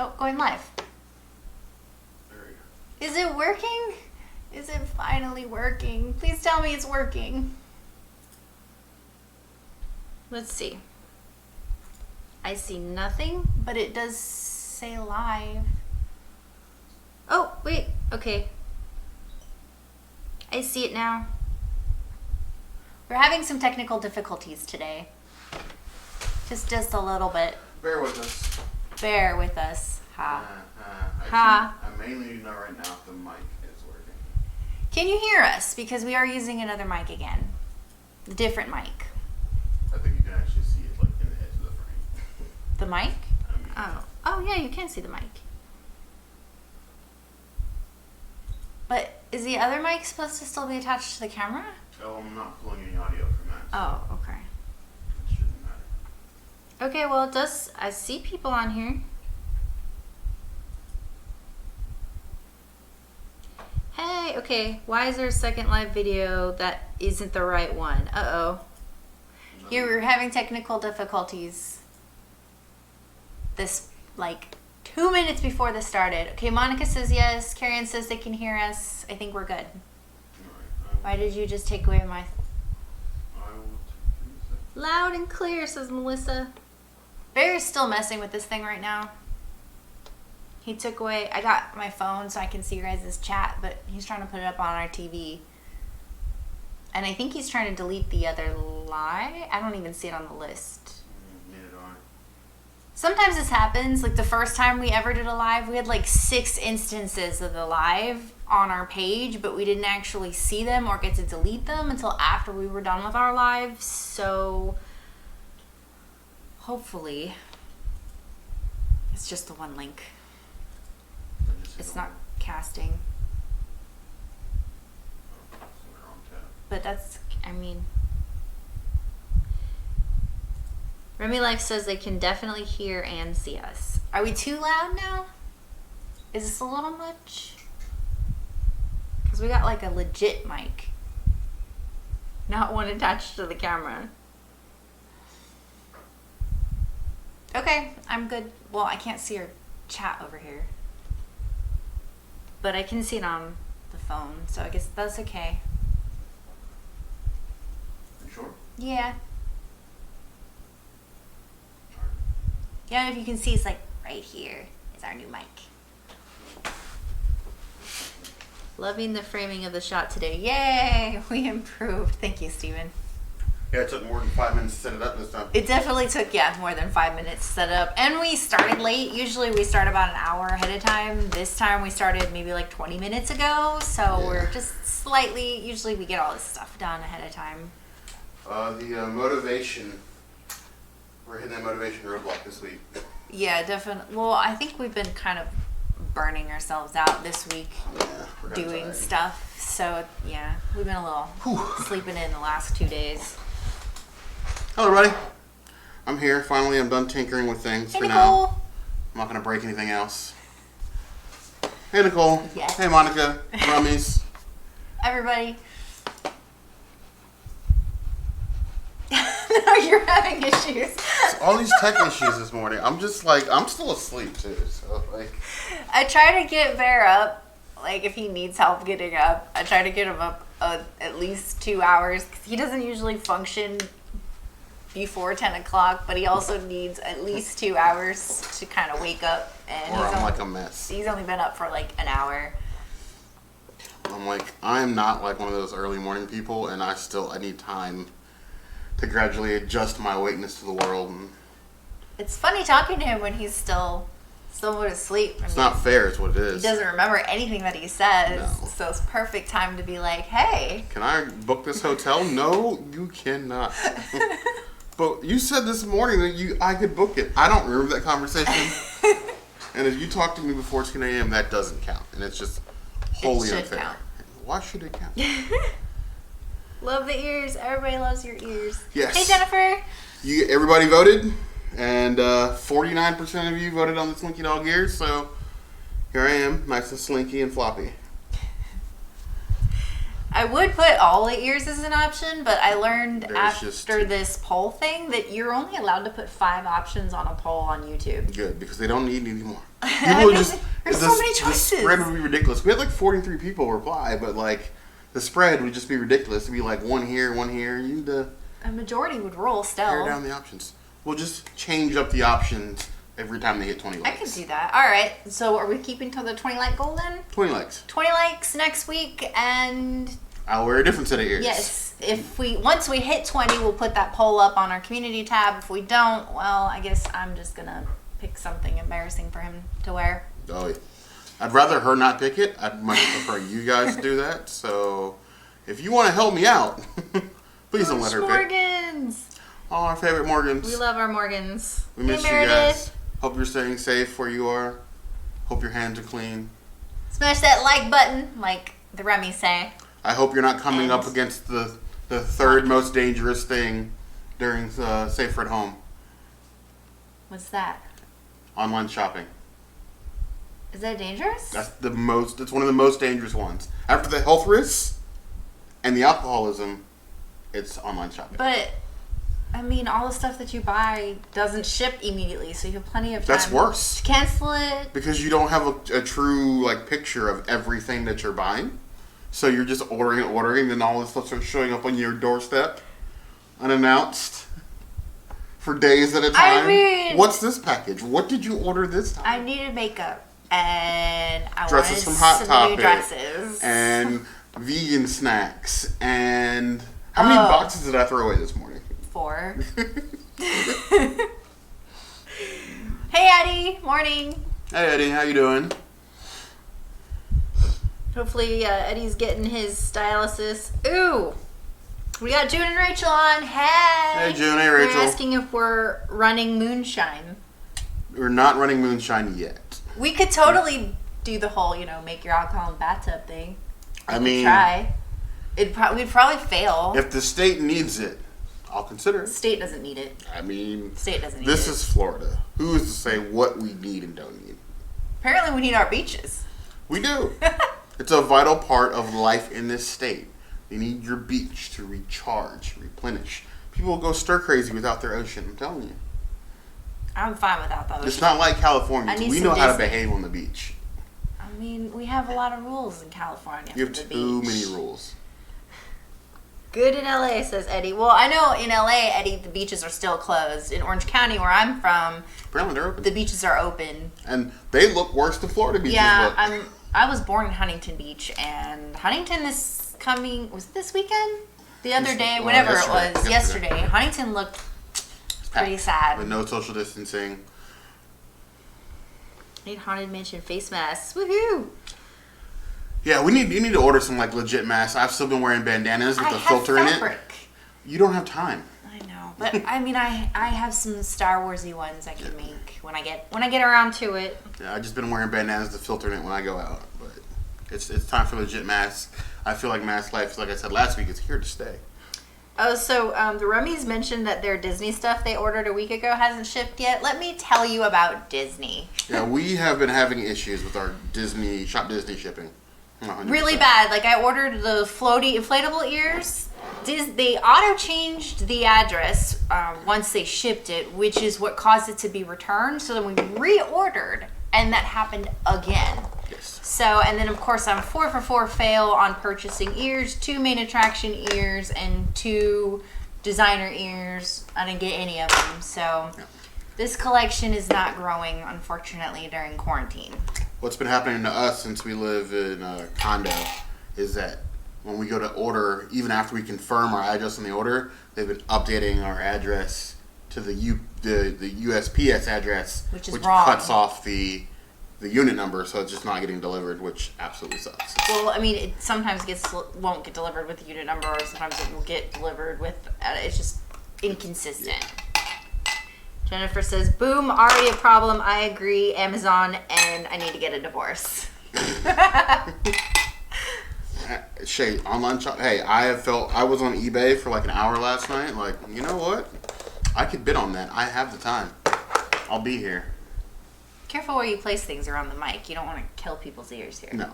Oh, going live. There we go. Is it working? Is it finally working? Please tell me it's working. Let's see. I see nothing, but it does say live. Oh, wait. Okay. I see it now. We're having some technical difficulties today. Just a little bit. Bear with us. Bear with us. Ha. I mainly know right now if the mic is working. Can you hear us? Because we are using another mic again. A different mic. I think you can actually see it like in the edge of the frame. The mic? I mean, Oh yeah, you can see the mic. But is the other mic supposed to still be attached to the camera? Oh, I'm not pulling any audio from that. So Oh, okay. it shouldn't matter. Okay, well it does. I see people on here. Hey, okay. Why is there a second live video that isn't the right one? Uh-oh. You were having technical difficulties this, like, 2 minutes before this started. Okay, Monica says yes. Karen says they can hear us. I think we're good. Alright, Why did you just take away my... I will Loud and clear, says Melissa. Bear is still messing with this thing right now. He took away... I got my phone so I can see your guys' chat, but he's trying to put it up on our TV. And I think he's trying to delete the other live. I don't even see it on the list. Neither do I. Sometimes this happens. Like the first time we ever did a live, we had like 6 instances of the live on our page, but we didn't actually see them or get to delete them until after we were done with our live. So hopefully it's just the one link. It's not casting. But that's, I mean, Remy Life says they can definitely hear and see us. Are we too loud now? Is this a little much? Because we got like a legit mic. Not one attached to the camera. Okay, I'm good. Well, I can't see your chat over here. But I can see it on the phone, so I guess that's okay. You sure? Yeah. Yeah, if you can see, it's like right here is our new mic. Loving the framing of the shot today. Yay! We improved. Thank you, Steven. Yeah, it took more than 5 minutes to set it up this time. It definitely took, more than 5 minutes to set up. And we started late. Usually we start about an hour ahead of time. This time we started maybe like 20 minutes ago. So we're just slightly, usually we get all this stuff done ahead of time. The motivation, we're hitting that motivation roadblock this week. Yeah, definitely. Well, I think we've been kind of burning ourselves out this week We're doing tired. stuff. So, yeah, we've been a little sleeping in the last 2 days. Hello, everybody. I'm here. Finally, I'm done tinkering with things Hey, for Nicole. now. I'm not going to break anything else. Hey, Nicole. Yes. Hey, Monica. Rummies. Everybody. No, you're having issues. All these tech issues this morning. I'm just like, I'm still asleep too. So like, I try to get Bear up, like if he needs help getting up. I try to get him up at least 2 hours because he doesn't usually function before 10 o'clock, but he also needs at least 2 hours to kind of wake up. And or I'm like a mess. He's only been up for like an hour. I'm like, I'm not like one of those early morning people, and I need time to gradually adjust my awakeness to the world. And It's funny talking to him when he's still asleep. it's not fair, is what it is. He doesn't remember anything that he says, No. so it's perfect time to be like, hey. Can I book this hotel? No, you cannot. But you said this morning that I could book it. I don't remember that conversation. And if you talk to me before 10 a.m., that doesn't count. And it's just wholly unfair. Count. Why should it count? Love the ears. Everybody loves your ears. Yes. Hey, Jennifer. Everybody voted, and 49% of you voted on the Slinky Dog ears, so here I am, nice and slinky and floppy. I would put all the ears as an option, but I learned There's just after two. this poll thing that you're only allowed to put 5 options on a poll on YouTube. Good, because they don't need any more. I mean, there's so many The choices. spread would be ridiculous. We had like 43 people reply, but like the spread would just be ridiculous. It'd be like one here, one here. You need to A majority would roll still. pare down the options. We'll just change up the options every time they hit 20 I likes. could do that. All right. So are we keeping to the 20 like goal then? 20 likes. 20 likes next week, and I'll wear a different set of ears. yes, once we hit 20, we'll put that poll up on our community tab. If we don't, well, I guess I'm just gonna pick something embarrassing for him to wear. Oh, yeah. I'd rather her not pick it. I'd much prefer you guys to do that. So if you want to help me out, please don't let her pick. Morgans. All our favorite Morgans. We love our Morgans. We miss you guys. Hope you're staying safe where you are. Hope your hands are clean. Smash that like button, like the Remy's say. I hope you're not coming up against the third most dangerous thing during Safer at Home. What's that? Online shopping. Is that dangerous? That's one of the most dangerous ones. After the health risks and the alcoholism, it's online shopping. But I mean, all the stuff that you buy doesn't ship immediately, so you have plenty of time. That's worse. to cancel it. Because you don't have a true like picture of everything that you're buying. So you're just ordering, then all this stuff starts showing up on your doorstep, unannounced, for days at a time. I mean, what's this package? What did you order this time? I needed makeup, and I Dresses wanted from Hot some Topic, new dresses. and vegan snacks, and how many boxes did I throw away this morning? 4. Hey, Eddie. Morning. Hey Eddie, how you doing? Hopefully, Eddie's getting his dialysis. Ooh. We got June and Rachel on. Hey. Hey June, hey Rachel. They're asking if we're running moonshine. We're not running moonshine yet. We could totally do the whole, make your alcohol in the bathtub thing. I mean, Try. We'd probably fail. if the state needs it, I'll consider it. State doesn't need it. I mean, State doesn't need this it. is Florida. Who is to say what we need and don't need? Apparently, we need our beaches. We do. It's a vital part of life in this state. You need your beach to recharge, replenish. People go stir crazy without their ocean. I'm telling you. I'm fine without those. It's not like California. I need We some know how to Disney. behave on the beach. I mean, we have a lot of rules in California. You have for the too beach. many rules. Good in LA, says Eddie. Well, I know in LA, Eddie, the beaches are still closed. In Orange County, where I'm from, Apparently they're open. the beaches are open. And they look worse than Florida beaches Yeah, look. I was born in Huntington Beach, and Huntington was it this weekend? The other day, whenever it was, yesterday. Huntington looked pretty sad. With no social distancing. Need Haunted Mansion face masks. Woohoo! Yeah, you need to order some like legit masks. I've still been wearing bandanas with the filter in it. You don't have time. I know, but I mean, I have some Star Warsy ones I can make when I get around to it. Yeah, I've just been wearing bandanas with the filter in it when I go out. But it's time for legit masks. I feel like mask life, like I said last week, is here to stay. Oh, so the Rummies mentioned that their Disney stuff they ordered a week ago hasn't shipped yet. Let me tell you about Disney. Yeah, we have been having issues with our Shop Disney shipping. 100%. Really bad. Like, I ordered the floaty inflatable ears. They auto-changed the address once they shipped it, which is what caused it to be returned. So then we reordered, and that happened again. Yes. So, and then of course I'm 4 for 4 fail on purchasing ears, 2 main attraction ears, and 2 designer ears. I didn't get any of them. So this collection is not growing, unfortunately, during quarantine. What's been happening to us since we live in a condo is that when we go to order, even after we confirm our address on the order, they've been updating our address to the USPS address, Which is wrong. Cuts off the unit number, so it's just not getting delivered, which absolutely sucks. Well, I mean, it sometimes won't get delivered with the unit number, or sometimes it will get delivered with. It's just inconsistent. Yeah. Jennifer says, "Boom, already a problem. I agree. Amazon, and I need to get a divorce." Shay, online shop. Hey, I was on eBay for like an hour last night. Like, you know what? I could bid on that. I have the time. I'll be here. Careful where you place things around the mic. You don't want to kill people's ears here. No.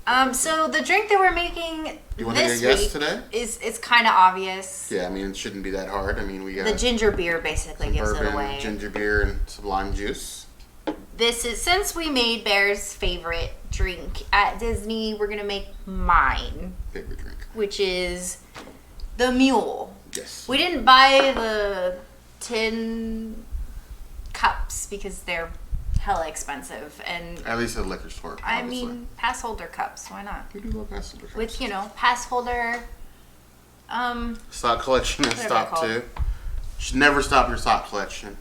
So the drink that we're making You want to this take a guess week today? is kind of obvious. Yeah, I mean, it shouldn't be that hard. I mean, we got The ginger beer basically gives bourbon, it away. ginger beer, and some lime juice. This is, since we made Bear's favorite drink at Disney, we're gonna make mine, Favorite drink. which is the Mule. Yes. We didn't buy the tin cups because they're hella expensive, and At least at the liquor store. I Obviously. mean pass holder cups. Why not? We do love pass holder cups. With pass holder. Sock collection has Whatever they're stopped too. Should never stop your sock collection.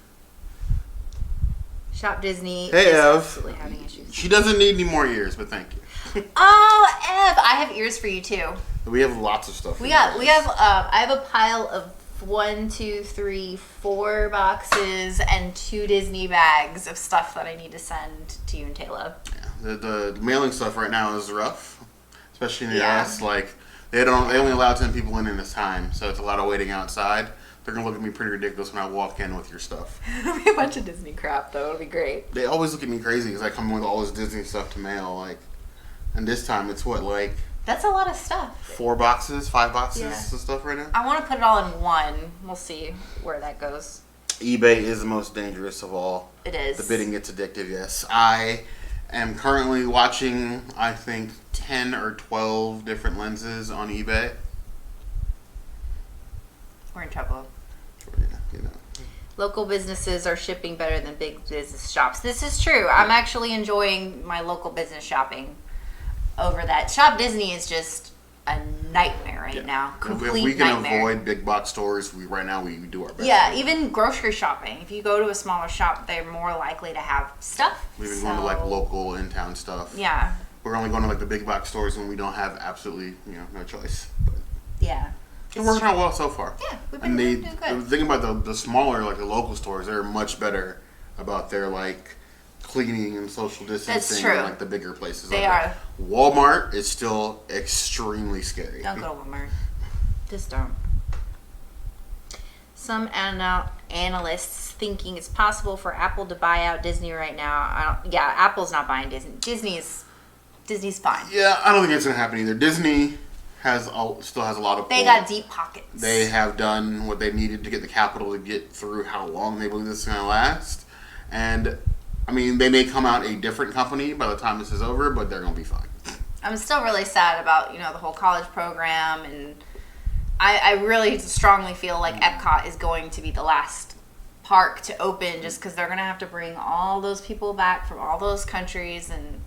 Shop Disney Hey, is Ev. absolutely having issues. She doesn't need any more ears, but thank you. Oh, Ev, I have ears for you too. We have lots of stuff. We have I have a pile of 1, 2, 3, 4 boxes and 2 Disney bags of stuff that I need to send to you and Taylor. Yeah, the mailing stuff right now is rough, especially in the Yeah. US. Like they only allow 10 people in this time, so it's a lot of waiting outside. They're gonna look at me pretty ridiculous when I walk in with your stuff. It'll be a bunch of Disney crap though. It'll be great. They always look at me crazy because I come in with all this Disney stuff to mail. Like, and this time it's what, like That's a lot of stuff. 4 boxes, 5 boxes Yeah. of stuff right now. I want to put it all in one. We'll see where that goes. eBay is the most dangerous of all. It is. The bidding gets addictive, yes. I am currently watching, I think, 10 or 12 different lenses on eBay. We're in trouble. Yeah, you know. Local businesses are shipping better than big business shops. This is true. I'm actually enjoying my local business shopping over that. Shop Disney is just a nightmare right now. Complete If we can nightmare. avoid big box stores, right now we do our best. Yeah, even grocery shopping. If you go to a smaller shop, they're more likely to have stuff. We've been going to like local in-town stuff. Yeah, We're only going to like the big box stores when we don't have absolutely, no choice. But yeah. it's working out well so far. Yeah, we've been And doing the good. thing about the smaller, like the local stores, they're much better about their like cleaning and social distancing true. than like the bigger places. They out are. there. Walmart is still extremely scary. Don't go to Walmart. Just don't. Some analysts thinking it's possible for Apple to buy out Disney right now. Apple's not buying Disney. Disney's fine. Yeah, I don't think it's gonna happen either. Disney still has a lot of. They pull. got deep pockets. They have done what they needed to get the capital to get through how long they believe this is gonna last, and I mean they may come out a different company by the time this is over, but they're gonna be fine. I'm still really sad about the whole college program, and I really strongly feel like Epcot is going to be the last park to open, just because they're gonna have to bring all those people back from all those countries, and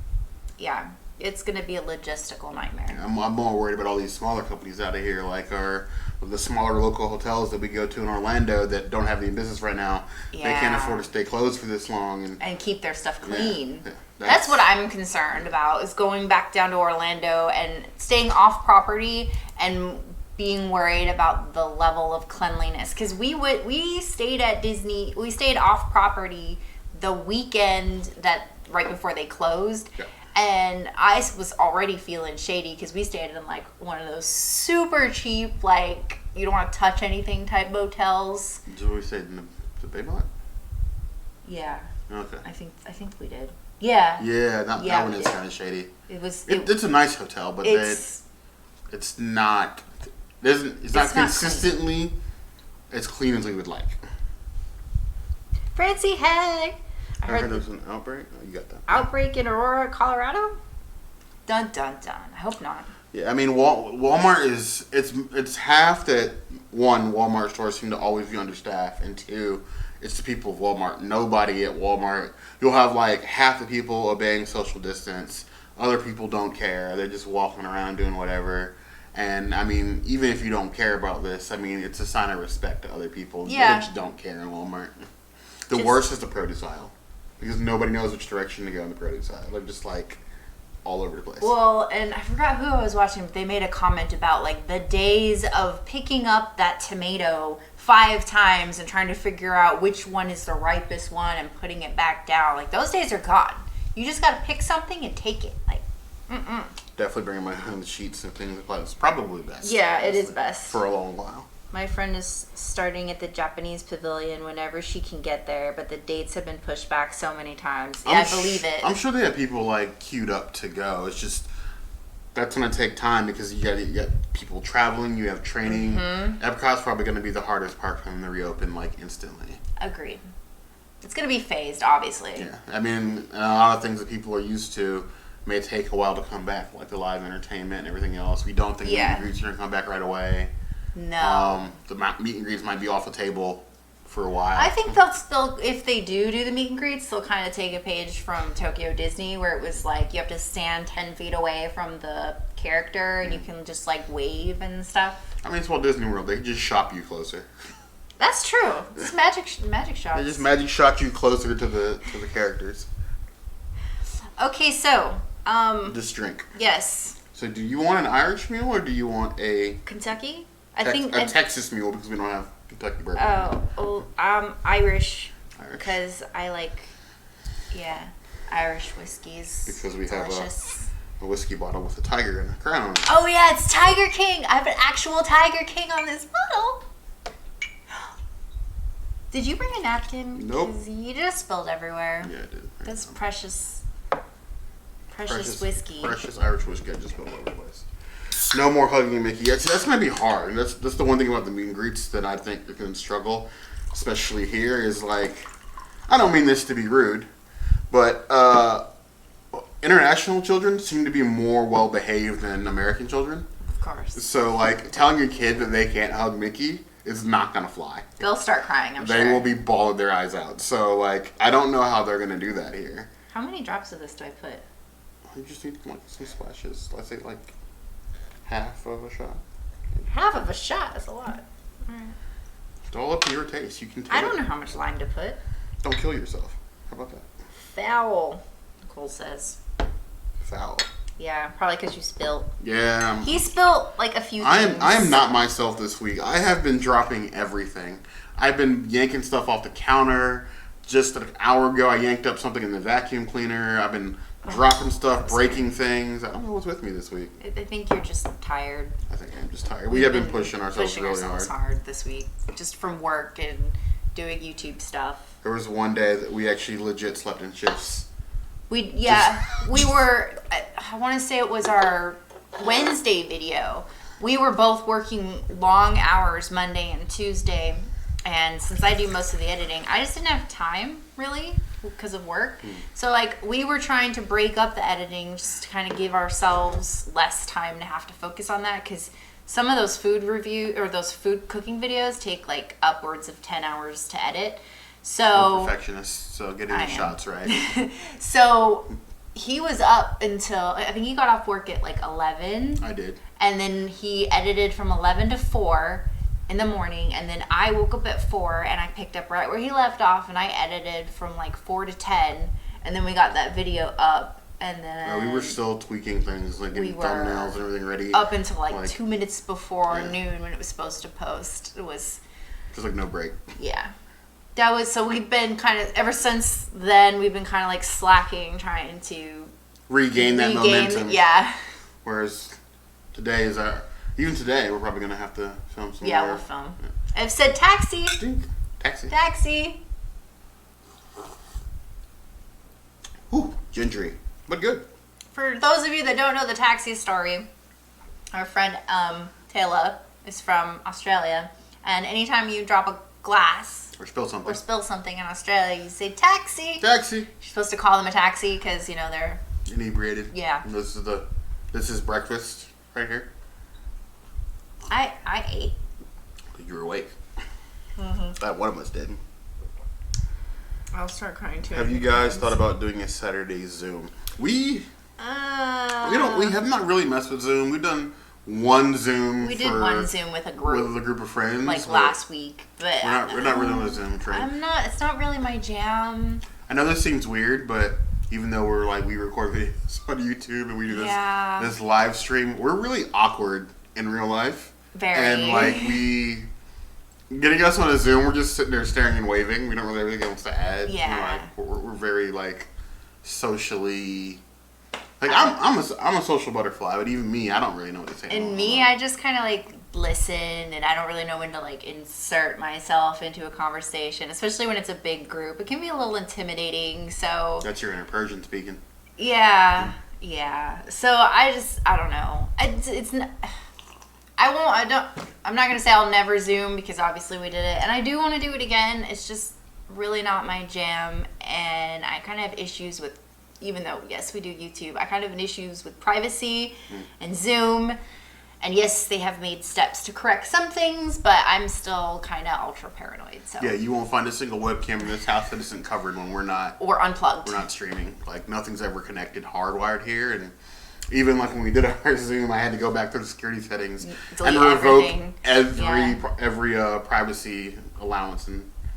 yeah, it's gonna be a logistical nightmare. I'm more worried about all these smaller companies out of here, like the smaller local hotels that we go to in Orlando that don't have any business right now. They can't Yeah. afford to stay closed for this long, And keep their stuff clean. Yeah. That's what I'm concerned about, is going back down to Orlando and staying off property and being worried about the level of cleanliness. Because we stayed at Disney, we stayed off property the weekend that right before they closed. Yeah. And I was already feeling shady because we stayed in like one of those super cheap, like you don't want to touch anything type motels. Did we say the Baymont? Yeah, Okay. I think we did. Yeah. Yeah, that Yeah, one we is did. kind of shady. It was. It's a nice hotel, but It's it's not. It's not consistently as clean as we would like. Francie, hey! I I heard heard there was an outbreak. Oh, you got that. outbreak in Aurora, Colorado. Dun dun dun. I hope not. Yeah, I mean Walmart is it's half that. One, Walmart stores seem to always be understaffed, and two, it's the people of Walmart. Nobody at Walmart. You'll have like half the people obeying social distance. Other people don't care. They're just walking around doing whatever. And I mean, even if you don't care about this, I mean, it's a sign of respect to other people. Yeah. They just don't care in Walmart. The Just- worst is the produce aisle, because nobody knows which direction to go in the produce aisle. They're just like all over the place. Well, and I forgot who I was watching, but they made a comment about like the days of picking up that tomato 5 times and trying to figure out which one is the ripest one and putting it back down. Like those days are gone. You just got to pick something and take it. Like, Definitely bringing my own sheets and things like that. It's probably best. yeah, it is honestly, best. for a long while. My friend is starting at the Japanese pavilion whenever she can get there, but the dates have been pushed back so many times. Yeah, I believe it. I'm sure they have people like queued up to go. It's just that's going to take time because you got people traveling, you have training. Epcot's probably going to be the hardest part for them to reopen like instantly. Agreed. It's going to be phased, obviously. Yeah, I mean, a lot of things that people are used to may take a while to come back, like the live entertainment and everything else. We don't think meet and greets are going to come back right away. No. The meet and greets might be off the table for a while. I think they'll still, if they do the meet and greets, they'll kind of take a page from Tokyo Disney, where it was like you have to stand 10 feet away from the character and you can just like wave and stuff. I mean, it's Walt Disney World. They can just shop you closer. That's true. It's magic shots. They just magic shot you closer to the characters. Okay, so Just drink. yes, So, do you want an Irish meal or do you want a Kentucky. Texas meal because we don't have Kentucky bourbon? Irish Irish. because I like Irish whiskeys. Because we have delicious. a whiskey bottle with a tiger and a crown on it. Oh yeah, it's Tiger King. I have an actual Tiger King on this bottle. Did you bring a napkin? Nope. 'Cause you just spilled everywhere. Yeah, I did. That's precious whiskey. Precious Irish whiskey. I just spilled all over the place. No more hugging Mickey. That's going to be hard. That's the one thing about the meet and greets that I think are going to struggle, especially here, is like, I don't mean this to be rude, but international children seem to be more well behaved than American children. Of course. So like telling your kid that they can't hug Mickey is not going to fly. They'll start crying, I'm sure. They will be bawling their eyes out. So like I don't know how they're going to do that here. How many drops of this do I put? You just need like some splashes. Let's say like half of a shot. Half of a shot. That's a lot. Alright. It's all up to your taste. You can take I don't know how much lime to put. Don't kill yourself. How about that? Foul, Nicole says. Foul. Yeah, probably because you spilled. Yeah. He spilled like a few things. I am not myself this week. I have been dropping everything. I've been yanking stuff off the counter. Just an hour ago, I yanked up something in the vacuum cleaner. I've been dropping stuff, breaking things. I don't know what's with me this week. I think you're just tired. I think I'm just tired. We have been pushing ourselves really hard this week, just from work and doing YouTube stuff. There was one day that we actually legit slept in shifts. We were. I want to say it was our Wednesday video. We were both working long hours Monday and Tuesday, and since I do most of the editing, I just didn't have time really because of work. So like we were trying to break up the editing just to kind of give ourselves less time to have to focus on that, because some of those food food cooking videos take like upwards of 10 hours to edit. So We're perfectionists, so getting the shots right. So he was up until, I think he got off work at like 11. I did. And then he edited from 11 to 4 in the morning, and then I woke up at 4 and I picked up right where he left off, and I edited from like 4 to 10, and then we got that video up, and then we were still tweaking things, like getting thumbnails and everything ready. Up until like 2 minutes before noon when it was supposed to post. It was just like no break. Yeah. That was, so we've been kind of, ever since then, we've been kind of like slacking, trying to regain that momentum. Yeah. Whereas today is even today, we're probably going to have to film some more. Yeah, we'll film. Yeah. I've said taxi. Taxi. Taxi. Ooh, gingery. But good. For those of you that don't know the taxi story, our friend Taylor is from Australia, and anytime you drop a glass or spill something in Australia, you say taxi. Taxi. You're supposed to call them a taxi because, you know, they're inebriated. Yeah. And this is breakfast right here. I ate. You were awake. That one of us did. I'll start crying too. Have you guys thought about doing a Saturday Zoom? We have not really messed with Zoom. We've done one Zoom. We did one Zoom with a group of friends, like last week, but we're not really on a Zoom train. It's not really my jam. I know this seems weird, but even though we record videos on YouTube and we do this live stream, we're really awkward in real life. Very. And like getting us on a Zoom, we're just sitting there staring and waving. We don't really have anything else to add. Yeah. We're very like socially. Like I'm a social butterfly, but even me, I don't really know what to say. And me, I just kind of like listen, and I don't really know when to like insert myself into a conversation, especially when it's a big group. It can be a little intimidating. So that's your inner Persian speaking. Yeah, Yeah. So I don't know. It's not, I'm not going to say I'll never Zoom because obviously we did it. And I do want to do it again. It's just really not my jam. And I kind of have issues with, even though, yes, we do YouTube, I kind of have issues with privacy and Zoom. And yes, they have made steps to correct some things, but I'm still kind of ultra paranoid. So Yeah, you won't find a single webcam in this house that isn't covered when we're not. Or unplugged. We're not streaming. Like, nothing's ever connected hardwired here. And even like when we did our Zoom, I had to go back through the security settings Delete and revoke everything. every privacy allowance.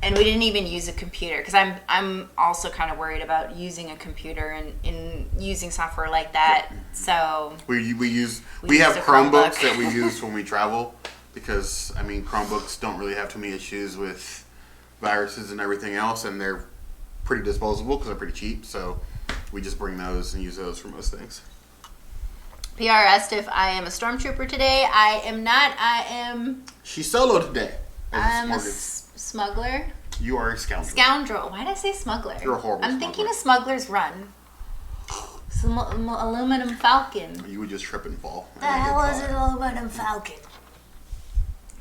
And we didn't even use a computer because I'm also kind of worried about using a computer and using software like that. So we have use a Chromebooks Chromebook. that we use when we travel because I mean Chromebooks don't really have too many issues with viruses and everything else, and they're pretty disposable because they're pretty cheap. So we just bring those and use those for most things. PR asked if I am a stormtrooper today. I am not. I am. She's solo today. I'm a smuggler. You are a scoundrel. Scoundrel. Why did I say smuggler? You're a horrible I'm thinking smuggler. of Smuggler's Run. Some aluminum falcon. You would just trip and fall. The hell is an aluminum falcon?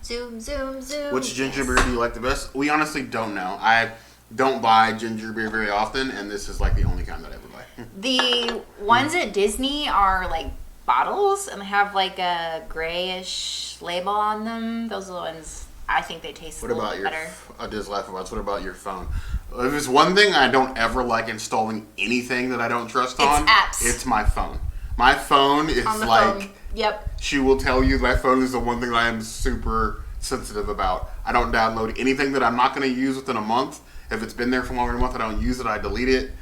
Zoom, zoom, zoom. Which ginger beer do you like the best? We honestly don't know. I don't buy ginger beer very often, and this is like the only kind that I ever buy. The ones at Disney are like bottles and they have like a grayish label on them. Those are the ones I think they taste a little bit better. I just laugh about. What about your phone? If it's one thing I don't ever like installing anything that I don't trust on, apps. It's my phone. My phone is On the like, phone. Yep. she will tell you my phone is the one thing that I am super sensitive about. I don't download anything that I'm not going to use within a month. If it's been there for longer than a month, I don't use it. I delete it.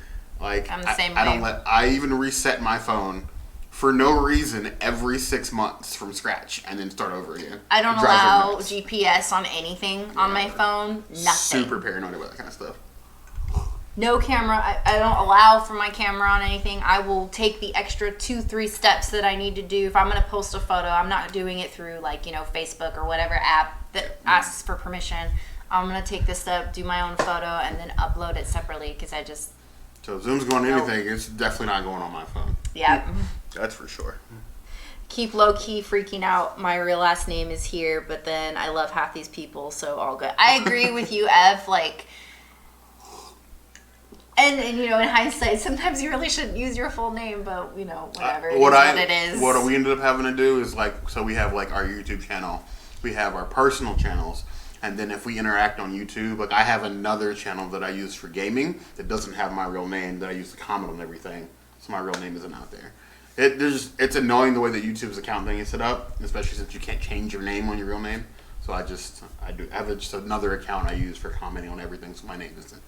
Like I'm the same way. I don't let. I even reset my phone for no reason every 6 months from scratch and then start over again. I don't It drives me allow nuts. GPS on anything on my phone. Nothing. Super paranoid about that kind of stuff. No camera. I don't allow for my camera on anything. I will take the extra 2-3 steps that I need to do. If I'm going to post a photo, I'm not doing it through like, Facebook or whatever app that asks for permission. I'm going to take this step, do my own photo, and then upload it separately because I just... So if Zoom's going to anything, it's definitely not going on my phone. Yeah. That's for sure. Keep low-key freaking out. My real last name is here, but then I love half these people, so all good. I agree with you, Ev. Like... And in hindsight, sometimes you really shouldn't use your full name, but whatever. What it is. What we ended up having to do is so we have like our YouTube channel, we have our personal channels, and then if we interact on YouTube, like I have another channel that I use for gaming that doesn't have my real name that I use to comment on everything, so my real name isn't out there. It's annoying the way that YouTube's account thing is set up, especially since you can't change your name on your real name. So I have just another account I use for commenting on everything, so my name isn't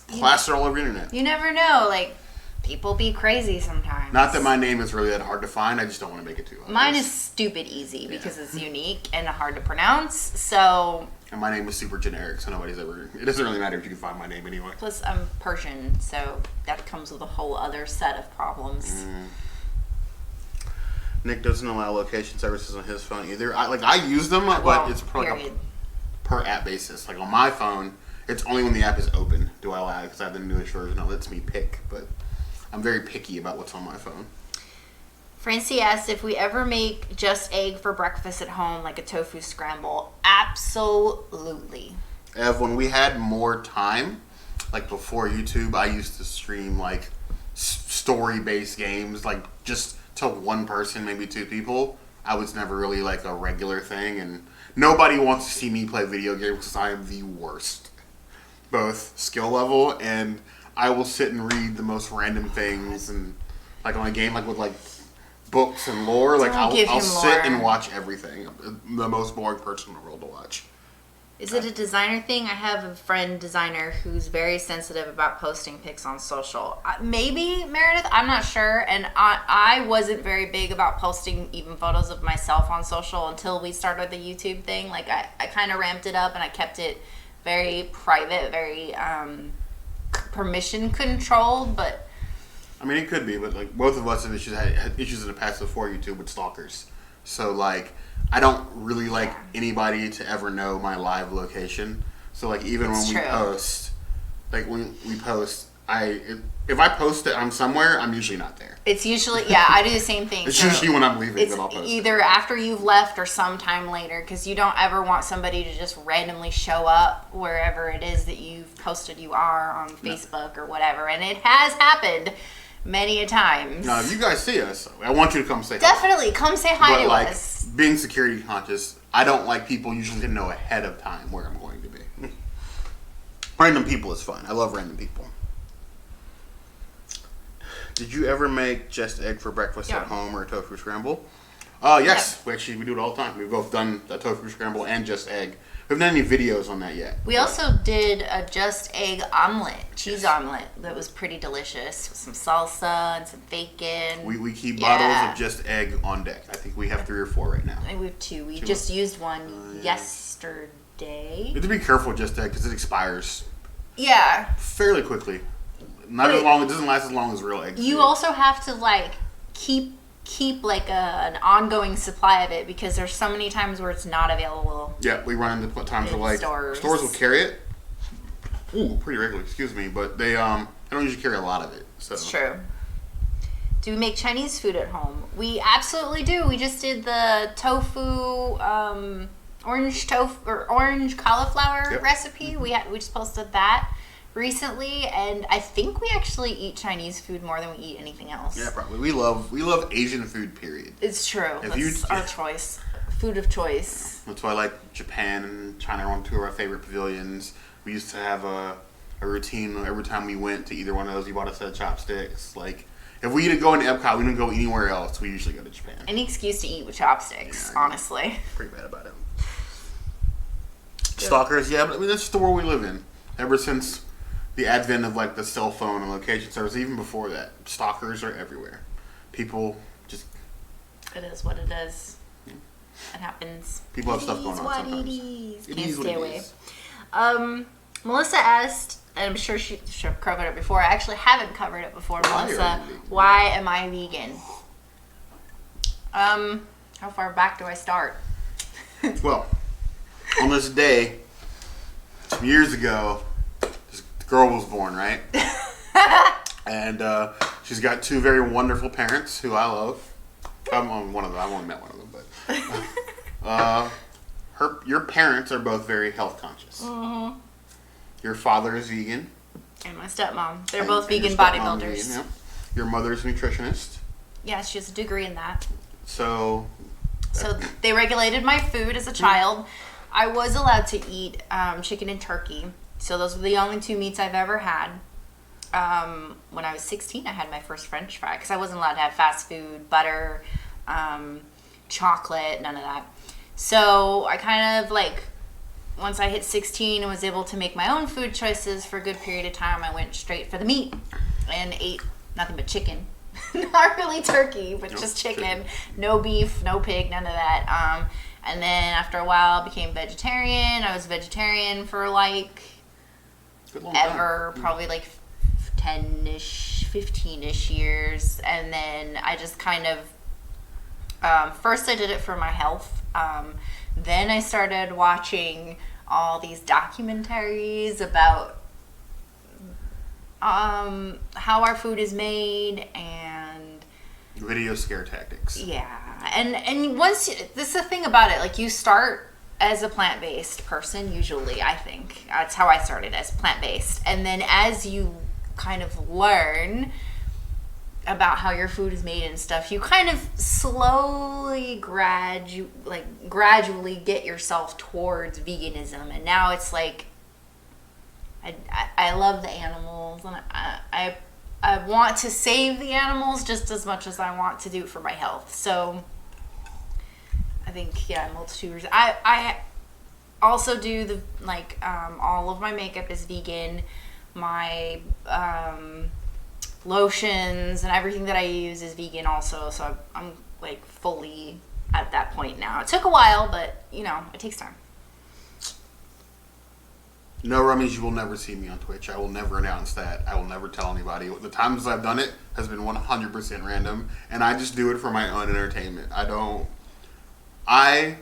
plastered all over the internet. You never know. Like, people be crazy sometimes. Not that my name is really that hard to find. I just don't want to make it too obvious. Mine is stupid easy because it's unique and hard to pronounce. So. And my name is super generic, so nobody's ever... It doesn't really matter if you can find my name anyway. Plus, I'm Persian, so that comes with a whole other set of problems. Nick doesn't allow location services on his phone either. I use them, but it's probably per app basis. Like on my phone, it's only when the app is open do I allow it because I have the newest version that lets me pick. But I'm very picky about what's on my phone. Francie asked if we ever make just egg for breakfast at home, like a tofu scramble. Absolutely. Ev, when we had more time, like before YouTube, I used to stream like story-based games, like just to one person, maybe two people. I was never really like a regular thing, and nobody wants to see me play video games because I am the worst. Both skill level and I will sit and read the most random things and like on a game like with like books and lore, like I'll sit and watch everything. The most boring person in the world to watch. Is it a designer thing? I have a friend designer who's very sensitive about posting pics on social. Maybe Meredith, I'm not sure. And I wasn't very big about posting even photos of myself on social until we started the YouTube thing. Like I kind of ramped it up and I kept it very private, very permission controlled, but I mean, it could be, but like both of us have had issues in the past before YouTube with stalkers. So like, I don't really like anybody to ever know my live location. So like, even when we post, like when we post, If I post it, I'm somewhere. I'm usually not there. It's usually, yeah, I do the same thing. It's usually when I'm leaving It's that I'll post either it. after you've left or sometime later, because you don't ever want somebody to just randomly show up wherever it is that you've posted you are on Facebook or whatever. And it has happened many a times. Now, if you guys see us, I want you to come say hi. Definitely, come say hi But to like us. being security conscious, I don't like people usually to know ahead of time where I'm going to be. Random people is fun. I love random people. Did you ever make just egg for breakfast at home or a tofu scramble? Yes. We do it all the time. We've both done a tofu scramble and just egg. We haven't done any videos on that yet. We also did a just egg omelet, cheese omelet, that was pretty delicious with some salsa and some bacon. We keep bottles of just egg on deck. I think we have 3 or 4 right now. I think we have 2. We just used one yesterday. You have to be careful with just egg because it expires. Yeah. Fairly quickly. Not as long. It doesn't last as long as real eggs. You also have to like keep like an ongoing supply of it because there's so many times where it's not available. Yeah, we run into times where like stores will carry it. Ooh, pretty regularly. Excuse me, but they don't usually carry a lot of it. So it's true. Do we make Chinese food at home? We absolutely do. We just did the tofu, orange tofu or orange cauliflower recipe. We just posted that recently, and I think we actually eat Chinese food more than we eat anything else. Yeah, probably. We love Asian food. Period. It's true. That's our choice. Food of choice. That's why I like Japan and China are 2 of our favorite pavilions. We used to have a routine every time we went to either one of those. You bought a set of chopsticks. Like if we go into Epcot, we don't go anywhere else. We usually go to Japan. Any excuse to eat with chopsticks, honestly. Pretty bad about it. Stalkers, yeah, but I mean that's just the world we live in. Ever since the advent of like the cell phone and location service, even before that, stalkers are everywhere. People just. It is what it is. Yeah. It happens. People have stuff going on sometimes. Can't stay away. Melissa asked, and I'm sure she should have covered it before. I actually haven't covered it before, Melissa. Why am I vegan? How far back do I start? Well, on this day, some years ago, this girl was born, right? And she's got 2 very wonderful parents who I love. I'm on one of them. I've only met one of them, but your parents are both very health conscious. Mm-hmm. Your father is vegan. And my stepmom. They're both vegan bodybuilders. Vegan, yeah. Your mother's a nutritionist. Yeah, she has a degree in that. So they regulated my food as a child. I was allowed to eat chicken and turkey. So those were the only 2 meats I've ever had. When I was 16, I had my first French fry because I wasn't allowed to have fast food, butter, chocolate, none of that. So I kind of like, once I hit 16 and was able to make my own food choices for a good period of time, I went straight for the meat and ate nothing but chicken. Not really turkey, but just chicken. No beef, no pig, none of that. And then after a while, I became vegetarian. I was vegetarian for like probably like 10-ish, 15-ish years. And then I just kind of, first I did it for my health. Then I started watching all these documentaries about how our food is made and video scare tactics. Yeah, and once this is the thing about it, like you start as a plant-based person usually. I think that's how I started, as plant-based, and then as you kind of learn about how your food is made and stuff, you kind of slowly gradually get yourself towards veganism. And now it's like I love the animals, and I want to save the animals just as much as I want to do it for my health. So I think multitudes. I also do the all of my makeup is vegan. My lotions and everything that I use is vegan also, so I'm like fully at that point now. It took a while, but it takes time. No, Rummies, you will never see me on Twitch. I will never announce that. I will never tell anybody. The times I've done it has been 100% random, and I just do it for my own entertainment. I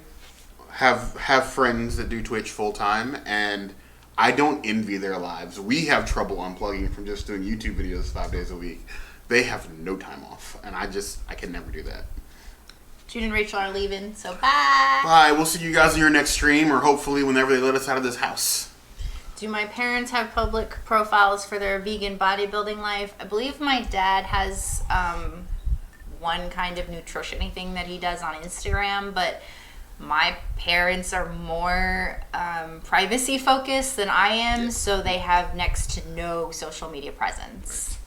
have friends that do Twitch full time, and I don't envy their lives. We have trouble unplugging from just doing YouTube videos 5 days a week. They have no time off, and I can never do that. Jude and Rachel are leaving, so bye. Bye. We'll see you guys in your next stream, or hopefully whenever they let us out of this house. Do my parents have public profiles for their vegan bodybuilding life? I believe my dad has one kind of nutrition thing that he does on Instagram, but my parents are more privacy focused than I am, so they have next to no social media presence.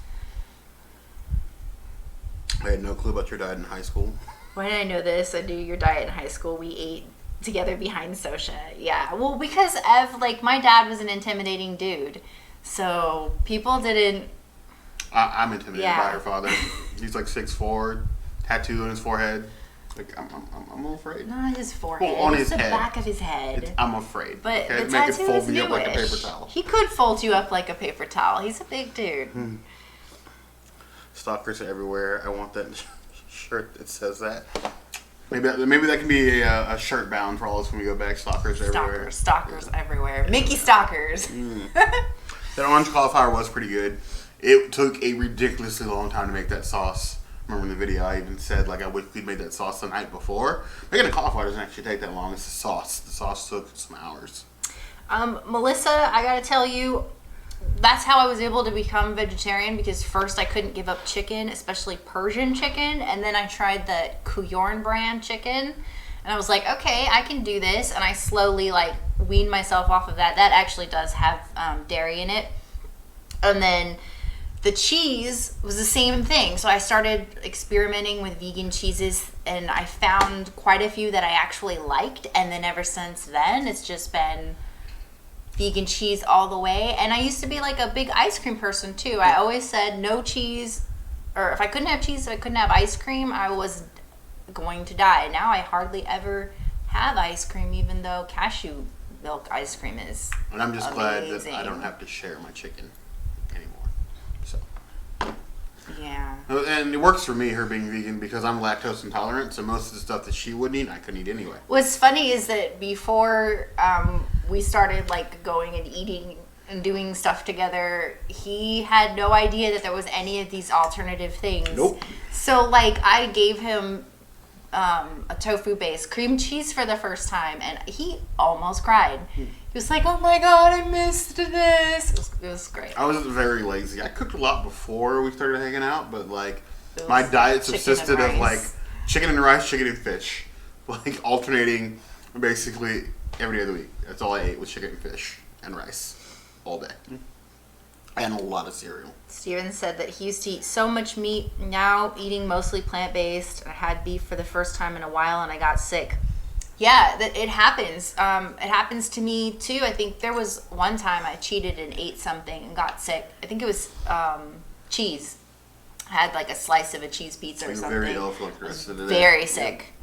I had no clue about your diet in high school. Why did I know this? I knew your diet in high school. We ate together behind Sosha. Yeah, well, because Ev, like, my dad was an intimidating dude, so people didn't. I'm intimidated by her father. He's like 6'4", tattoo on his forehead. Like I'm afraid. Not his forehead. Well, on it's his the head. back of his head. I'm afraid. But okay? the Make it tattoo fold is me up like a newish. paper towel. He could fold you up like a paper towel. He's a big dude. Stalkers are everywhere. I want that shirt that says that. Maybe that can be a shirt bound for all of us when we go back. Stalkers everywhere. Stalkers everywhere. Mickey Stalkers. That orange cauliflower was pretty good. It took a ridiculously long time to make that sauce. Remember in the video I even said, like, I wish we'd made that sauce the night before. Making a cauliflower doesn't actually take that long. It's the sauce. The sauce took some hours. Melissa, I gotta tell you, that's how I was able to become vegetarian, because first I couldn't give up chicken, especially Persian chicken, and then I tried the Kuyorn brand chicken, and I was like, okay, I can do this, and I slowly, like, weaned myself off of that. That actually does have dairy in it. And then the cheese was the same thing. So I started experimenting with vegan cheeses, and I found quite a few that I actually liked, and then ever since then, it's just been vegan cheese all the way. And I used to be like a big ice cream person too. I always said no cheese, or if I couldn't have cheese, if I couldn't have ice cream, I was going to die. Now I hardly ever have ice cream, even though cashew milk ice cream is And I'm just amazing. glad that I don't have to share my chicken anymore. So. Yeah. And it works for me, her being vegan, because I'm lactose intolerant, so most of the stuff that she wouldn't eat, I couldn't eat anyway. What's funny is that before we started like going and eating and doing stuff together, he had no idea that there was any of these alternative things. Nope. So like I gave him a tofu based cream cheese for the first time, and he almost cried. He was like, "Oh my god, I missed this." It was great. I was very lazy. I cooked a lot before we started hanging out, but like It was my diet chicken subsisted and of like rice. chicken and rice, chicken and fish, like alternating basically every day of the week. That's all I ate was chicken and fish and rice all day, and a lot of cereal. Steven said that he used to eat so much meat, now eating mostly plant-based. I had beef for the first time in a while, and I got sick. Yeah, it happens. It happens to me too. I think there was one time I cheated and ate something and got sick. I think it was cheese. I had like a slice of a cheese pizza or You're something. very ill for like the rest of the day. Very sick.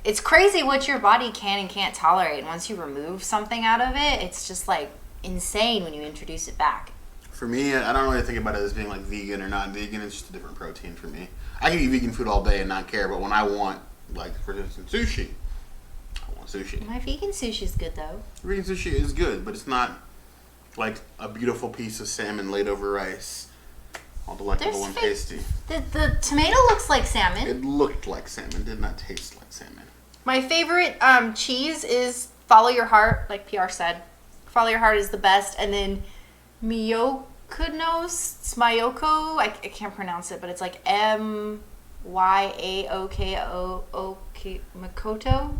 It's crazy what your body can and can't tolerate. And once you remove something out of it, it's just like insane when you introduce it back. For me, I don't really think about it as being like vegan or not vegan. It's just a different protein for me. I can eat vegan food all day and not care, but when I want, like, for instance, sushi, I want sushi. My vegan sushi's good though. Vegan sushi is good, but it's not like a beautiful piece of salmon laid over rice. All delectable and tasty. The tomato looks like salmon. It looked like salmon, did not taste like salmon. My favorite cheese is Follow Your Heart, like PR said. Follow Your Heart is the best. And then Mayoko, I can't pronounce it, but it's like Myaoko, Makoto?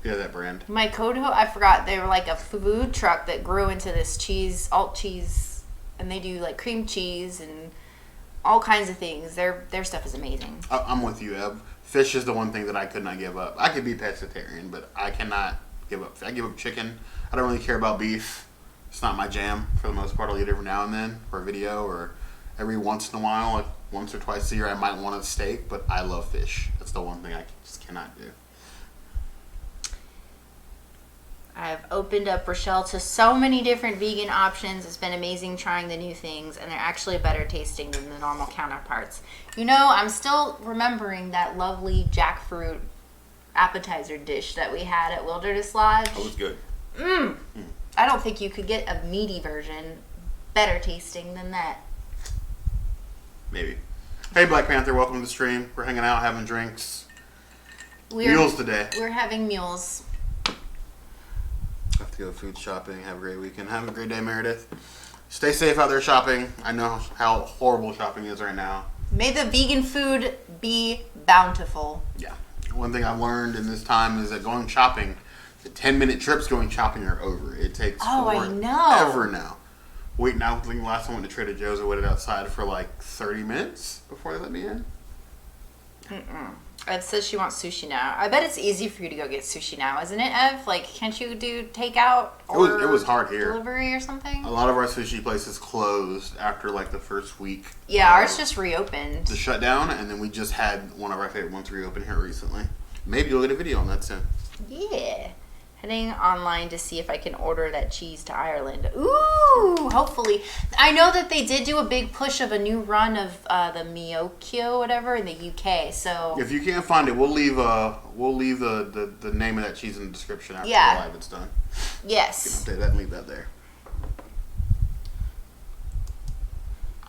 Yeah, that brand. Makoto, I forgot. They were like a food truck that grew into this cheese, alt cheese, and they do like cream cheese and all kinds of things. Their stuff is amazing. I'm with you, Eb. Fish is the one thing that I could not give up. I could be pescatarian, but I cannot give up. I give up chicken. I don't really care about beef. It's not my jam for the most part. I'll eat it every now and then for a video, or every once in a while, like once or twice a year, I might want a steak, but I love fish. That's the one thing I just cannot do. I've opened up Rochelle to so many different vegan options. It's been amazing trying the new things, and they're actually better tasting than the normal counterparts. You know, I'm still remembering that lovely jackfruit appetizer dish that we had at Wilderness Lodge. That was good. I don't think you could get a meaty version better tasting than that. Maybe. Hey, Black Panther, welcome to the stream. We're hanging out, having drinks. Meals today. We're having meals. Have to go food shopping. Have a great weekend. Have a great day, Meredith. Stay safe out there shopping. I know how horrible shopping is right now. May the vegan food be bountiful. Yeah. One thing I've learned in this time is that going shopping, the 10-minute trips going shopping are over. It takes forever now. Wait, now, I think the last time I went to Trader Joe's, I waited outside for like 30 minutes before they let me in. Ev says she wants sushi now. I bet it's easy for you to go get sushi now, isn't it, Ev? Like, can't you do takeout or it was hard here. Delivery or something? A lot of our sushi places closed after like the first week. Yeah, ours just reopened. The shutdown, and then we just had one of our favorite ones reopen here recently. Maybe you'll get a video on that soon. Yeah. Heading online to see if I can order that cheese to Ireland. Ooh, hopefully. I know that they did do a big push of a new run of the Miocchio, whatever, in the UK. So if you can't find it, we'll leave the name of that cheese in the description after the live it's done. Yes. You can update that and leave that there.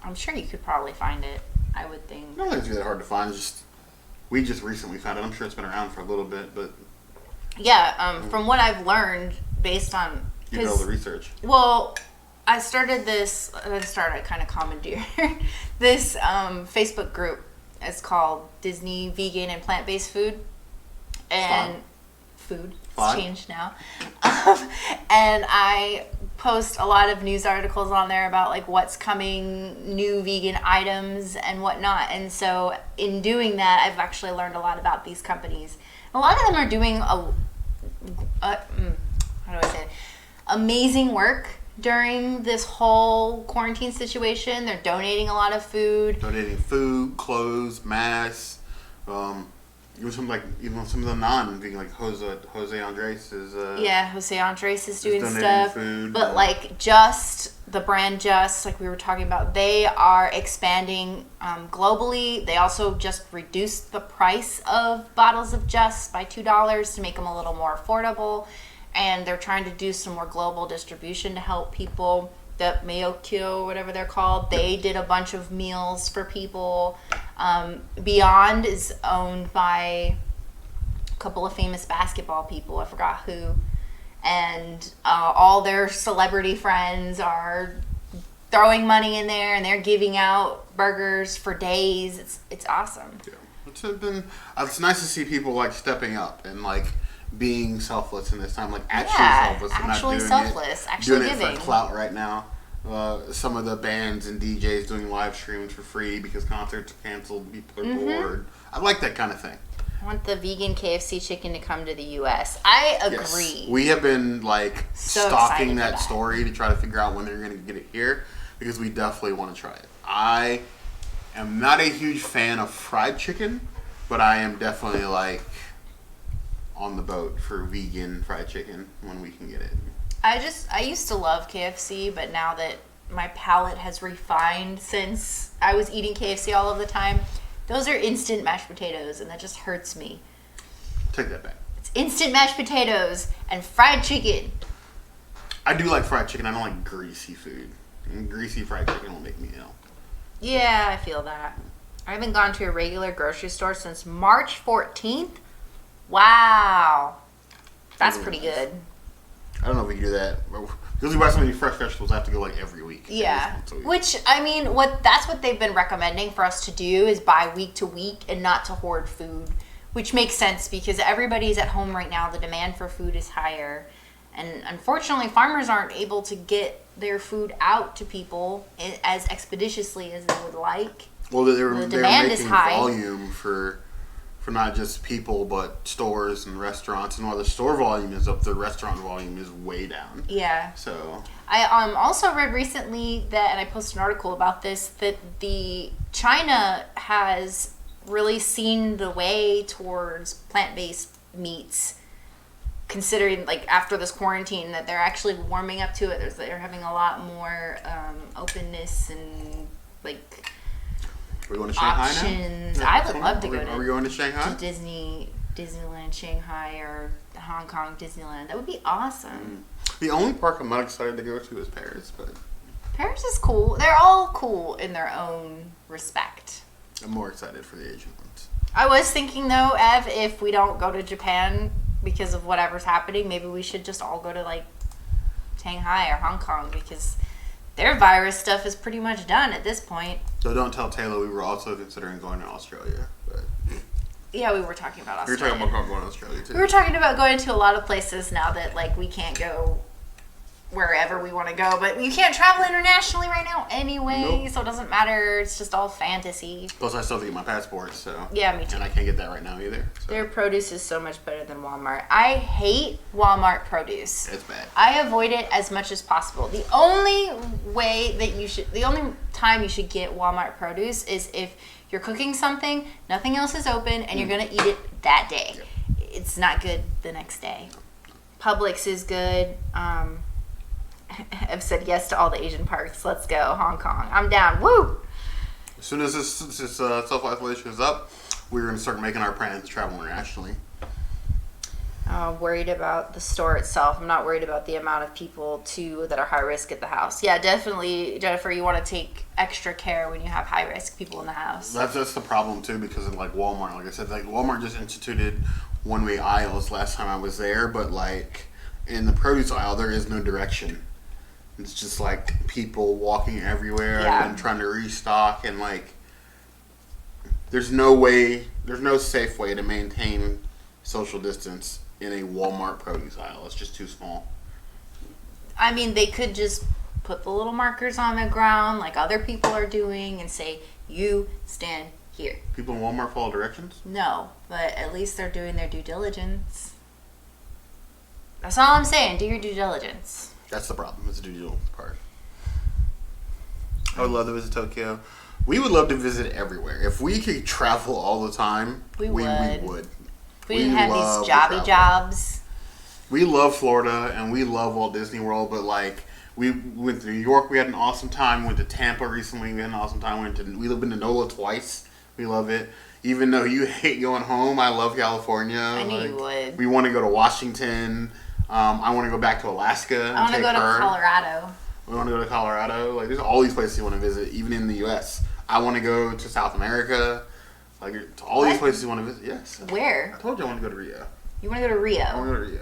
I'm sure you could probably find it. I would think. I don't think it's really hard to find. We just recently found it. I'm sure it's been around for a little bit, but. Yeah, from what I've learned, based on... You did all the research. Well, I started I kind of commandeered this Facebook group. It's called Disney Vegan and Plant-Based Food. And food. It's changed now. And I post a lot of news articles on there about like what's coming, new vegan items and whatnot. And so in doing that, I've actually learned a lot about these companies. A lot of them are doing amazing work during this whole quarantine situation. They're donating a lot of food. Donating food, clothes, masks. Even some of the non-vegan, like Jose Andres is. Jose Andres is doing donating stuff. Food, but like the brand Just, like we were talking about, they are expanding globally. They also just reduced the price of bottles of Just by $2 to make them a little more affordable. And they're trying to do some more global distribution to help people. The Miocchio, whatever they're called, they did a bunch of meals for people. Beyond is owned by a couple of famous basketball people. I forgot who. And all their celebrity friends are throwing money in there, and they're giving out burgers for days. It's awesome. Yeah, it's nice to see people like stepping up and like being selfless in this time, like selfless, and not doing actually it for clout right now. Some of the bands and DJs doing live streams for free because concerts are canceled, people are bored. I like that kind of thing. I want the vegan KFC chicken to come to the U.S. I agree. Yes. We have been like stalking that story to try to figure out when they're going to get it here because we definitely want to try it. I am not a huge fan of fried chicken, but I am definitely like on the boat for vegan fried chicken when we can get it. I used to love KFC, but now that my palate has refined since I was eating KFC all of the time, those are instant mashed potatoes, and that just hurts me. Take that back. It's instant mashed potatoes and fried chicken. I do like fried chicken. I don't like greasy food. And greasy fried chicken will make me ill. Yeah, I feel that. I haven't gone to a regular grocery store since March 14th. Wow. That's pretty good. I don't know if we can do that. Because we buy so many fresh vegetables, I have to go like every week. Yeah. Which, I mean, that's what they've been recommending for us to do is buy week to week and not to hoard food. Which makes sense because everybody's at home right now. The demand for food is higher. And unfortunately, farmers aren't able to get their food out to people as expeditiously as they would like. Well, they're making volume for not just people, but stores and restaurants. And while the store volume is up, the restaurant volume is way down. Yeah. So I also read recently that, and I posted an article about this, that China has really seen the way towards plant-based meats, considering like after this quarantine that they're actually warming up to it. They're having a lot more openness and like. Are we going to Shanghai options. now? I would love to go to. Are we going to Shanghai? To Disneyland Shanghai or Hong Kong Disneyland. That would be awesome. The only park I'm not excited to go to is Paris, but Paris is cool. They're all cool in their own respect. I'm more excited for the Asian ones. I was thinking though, Ev, if we don't go to Japan because of whatever's happening, maybe we should just all go to like Shanghai or Hong Kong because their virus stuff is pretty much done at this point. So don't tell Taylor we were also considering going to Australia. But yeah, we were talking about we Australia. were talking about going to Australia too. We were talking about going to a lot of places now that like we can't go wherever we want to go, but you can't travel internationally right now anyway, Nope. so it doesn't matter. It's just all fantasy. Plus, I still have to get my passport, so Yeah, me too. and I can't get that right now either. So. Their produce is so much better than Walmart. I hate Walmart produce. It's bad. I avoid it as much as possible. The only time you should get Walmart produce is if you're cooking something, nothing else is open, and you're gonna eat it that day. Yep. It's not good the next day. Publix is good. I've said yes to all the Asian parks. Let's go, Hong Kong. I'm down. Woo! As soon as this self-isolation is up, we're going to start making our plans to travel internationally. Worried about the store itself. I'm not worried about the amount of people, too, that are high risk at the house. Yeah, definitely, Jennifer, you want to take extra care when you have high risk people in the house. That's the problem, too, because of, like, Walmart. Like I said, like, Walmart just instituted one-way aisles last time I was there, but, like, in the produce aisle, there is no direction. It's just like people walking everywhere and trying to restock, and like there's no safe way to maintain social distance in a Walmart produce aisle. It's just too small. I mean, they could just put the little markers on the ground like other people are doing and say, you stand here. People in Walmart follow directions? No, but at least they're doing their due diligence. That's all I'm saying. Do your due diligence. That's the problem. It's the due diligence part. I would love to visit Tokyo. We would love to visit everywhere. If we could travel all the time, we would. If we didn't have these jobby jobs. We love Florida and we love Walt Disney World, but like we went to New York, we had an awesome time. We went to Tampa recently, we had an awesome time. We lived in NOLA twice. We love it. Even though you hate going home, I love California. I knew you would. We want to go to Washington. I want to go back to Alaska. I want to go to Colorado. We want to go to Colorado. Like, there's all these places you want to visit, even in the U.S. I want to go to South America. Like, to all these places you want to visit. Yes. Where? I told you I want to go to Rio. You want to go to Rio? I want to go to Rio.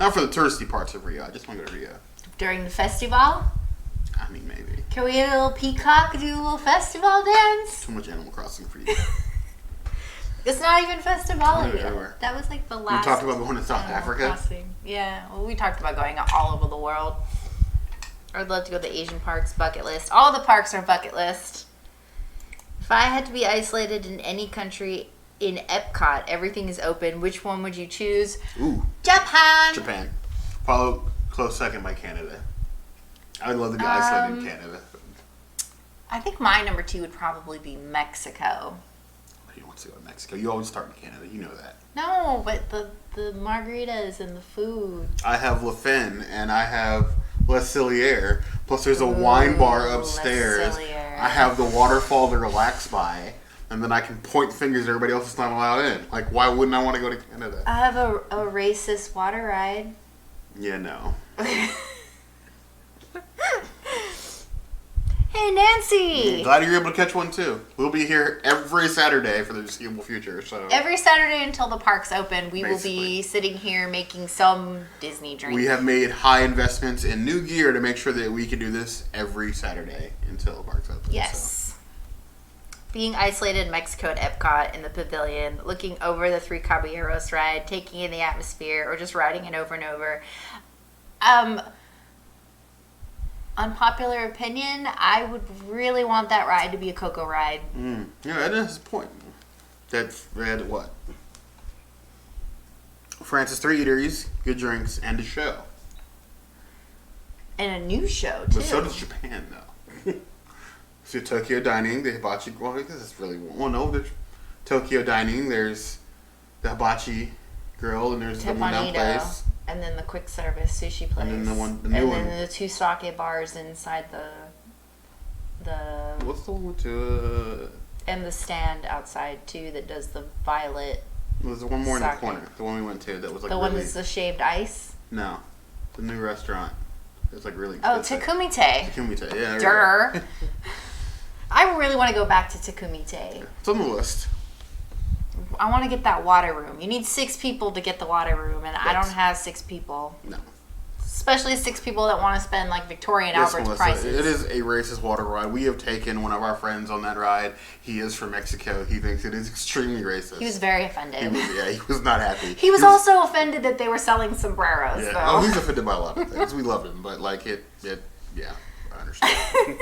Not for the touristy parts of Rio. I just want to go to Rio. During the festival? I mean, maybe. Can we get a little peacock, do a little festival dance? Too much Animal Crossing for you. It's not even festival yet. Anywhere. That was like the last. We talked about going to South Africa. Crossing. Yeah, well, we talked about going all over the world. I'd love to go to the Asian parks bucket list. All the parks are bucket list. If I had to be isolated in any country in Epcot, everything is open. Which one would you choose? Ooh. Japan. Followed close second by Canada. I would love to be isolated in Canada. I think my number 2 would probably be Mexico. You want to go to Mexico. You always start in Canada. You know that. No, but the margaritas and the food. I have La Fin and I have La Cilliere. Plus there's a wine bar upstairs. La Cilliere. I have the waterfall to relax by. And then I can point fingers at everybody else that's not allowed in. Like, why wouldn't I want to go to Canada? I have a racist water ride. Yeah, no. Hey, Nancy! Glad you're able to catch one, too. We'll be here every Saturday for the foreseeable future, so... Every Saturday until the parks open, we will Basically. be sitting here making some Disney drink. We have made high investments in new gear to make sure that we can do this every Saturday until the parks open. Yes. Being isolated in Mexico at Epcot in the pavilion, looking over the Three Caballeros ride, taking in the atmosphere, or just riding it over and over. Unpopular opinion, I would really want that ride to be a Coco ride. Yeah, that is a point. That's read what? Francis, 3 eateries, good drinks, and a show. And a new show, too. But so does Japan, though. So Tokyo Dining, the hibachi. Well, I guess it's really well. No, there's Tokyo Dining. There's the hibachi grill, and there's the one down place. And then the quick service sushi place. And then the and new one. then the 2 sake bars inside the. What's the one with two? And the stand outside too that does the violet. There's one more in the Sake. corner. The one we went to that was like The really, one that's the shaved ice. No. The new restaurant. It's like really Oh, expensive. Takumite. Takumite, yeah. Durr. I really want to go back to Takumite. It's on the list. I want to get that water room. You need 6 people to get the water room, and I don't have 6 people. No. Especially 6 people that want to spend like Victoria and Albert's Melissa, prices. it is a racist water ride. We have taken one of our friends on that ride. He is from Mexico. He thinks it is extremely racist. He was very offended. He was not happy. He was also offended that they were selling sombreros. Yeah. Though. Oh, he's offended by a lot of things. We love him, but like yeah, I understand.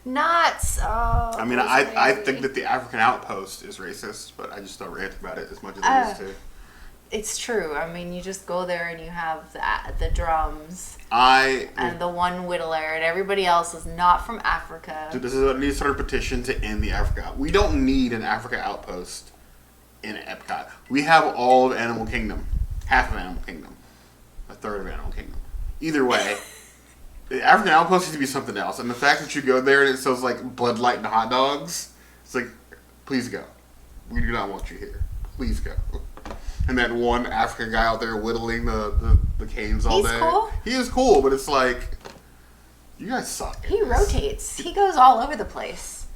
Not so. I mean, I think that the African outpost is racist, but I just don't rant about it as much as I used to. It's true. I mean, you just go there and you have the drums and the one whittler, and everybody else is not from Africa. Dude, this is a need to start a petition to end the Africa. We don't need an Africa outpost in Epcot. We have all of Animal Kingdom, half of Animal Kingdom, a third of Animal Kingdom. Either way, the African outpost needs to be something else. And the fact that you go there and it sells like Bud Light and hot dogs, it's like, please go. We do not want you here. Please go. And that one African guy out there whittling the canes all day. He's cool. He is cool, but it's like, you guys suck. He rotates. He goes all over the place.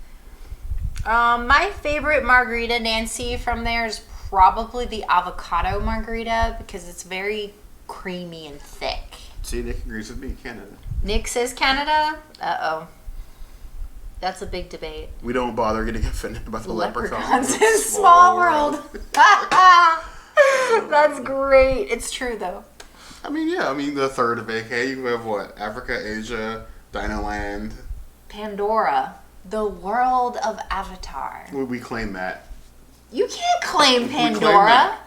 My favorite margarita, Nancy, from there is probably the avocado margarita because it's very creamy and thick. See, Nick agrees with me. Canada. Nick says Canada. Uh-oh. That's a big debate. We don't bother getting offended about the leprechauns. in Small World. That's great. It's true, though. I mean, the third of AK, you have what? Africa, Asia, Dino Land. Pandora. The world of Avatar. We claim that. You can't claim We claim Pandora. that.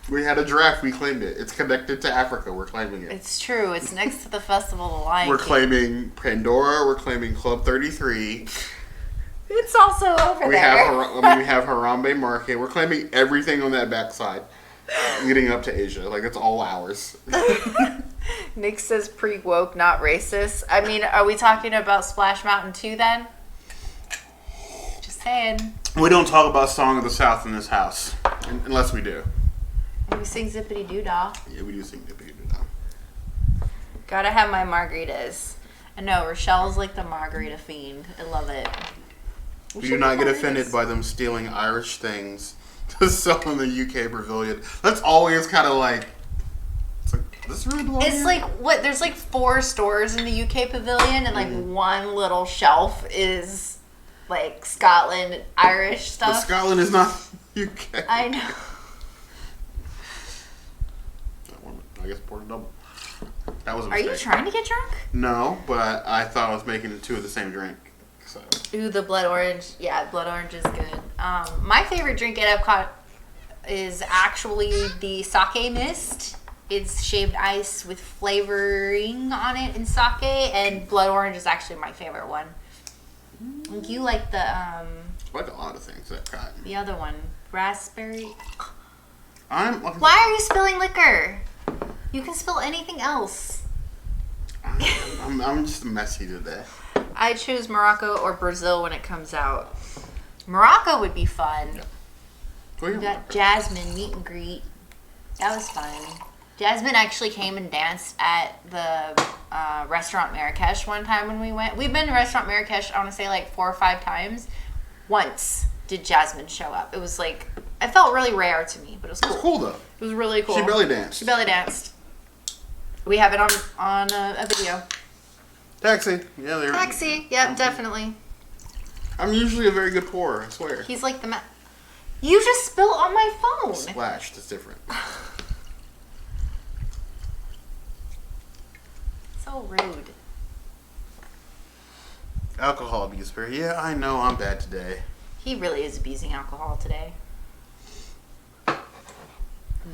We had a draft, we claimed it. It's connected to Africa, we're claiming it. It's true. It's next to the Festival of the Lion We're King. claiming Pandora, we're claiming Club 33. It's also over We there. have Harambe Market. We're claiming everything on that backside leading up to Asia. Like, it's all ours. Nick says pre-woke, not racist. I mean, are we talking about Splash Mountain 2 then? Just saying. We don't talk about Song of the South in this house. Unless we do. We sing Zippity Doo Dah. Yeah, we do sing Zippity Doo Dah. Gotta have my margaritas. I know, Rochelle's like the margarita fiend. I love it. We do not get offended by them stealing Irish things to sell in the UK pavilion. That's always kind of like, it's like, does this really belong It's here? like, what, there's like 4 stores in the UK pavilion and like one little shelf is like Scotland, Irish stuff. But Scotland is not UK. I know. I guess poured a double. That was a Are mistake. you trying to get drunk? No, but I thought I was making 2 of the same drink. So. Ooh, the blood orange. Yeah, blood orange is good. My favorite drink at Epcot is actually the sake mist. It's shaved ice with flavoring on it in sake, and blood orange is actually my favorite one. You like the I like a lot of things at Epcot. the other one, raspberry. Why are you spilling liquor? You can spill anything else. I'm just messy today. I choose Morocco or Brazil when it comes out. Morocco would be fun. Yeah. We got Jasmine meet and greet. That was fun. Jasmine actually came and danced at the restaurant Marrakesh one time when we went. We've been to restaurant Marrakesh, I want to say like 4 or 5 times. Once did Jasmine show up. It was like, it felt really rare to me, but it was cool. It's cool though. It was really cool. She belly danced. She belly danced. We have it on a video. Taxi. Yeah, they're. Taxi. Yep, definitely. I'm usually a very good pourer, I swear. He's like the You just spilled on my phone. Splashed. It's different. So rude. Alcohol abuse, Barry. Yeah, I know. I'm bad today. He really is abusing alcohol today. Look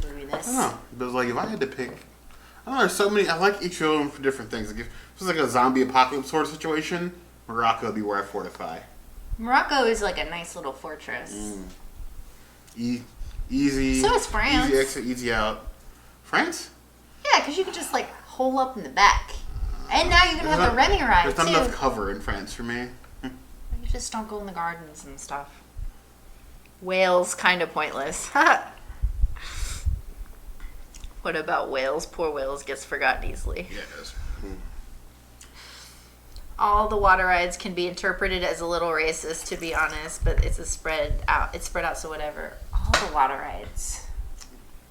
at this. I don't know. But like, if I had to pick, I don't know. There's so many. I like each of them for different things. Like if it was like a zombie apocalypse sort of situation, Morocco would be where I fortify. Morocco is like a nice little fortress. Easy. So is France. Easy exit, easy out. France? Yeah, because you could just like hole up in the back. And now you can have the Remy ride There's too. not enough cover in France for me. You just don't go in the gardens and stuff. Wales, kind of pointless. What about Wales? Poor Wales gets forgotten easily. Yeah, it does. All the water rides can be interpreted as a little racist, to be honest, but it's spread out, so whatever. All the water rides.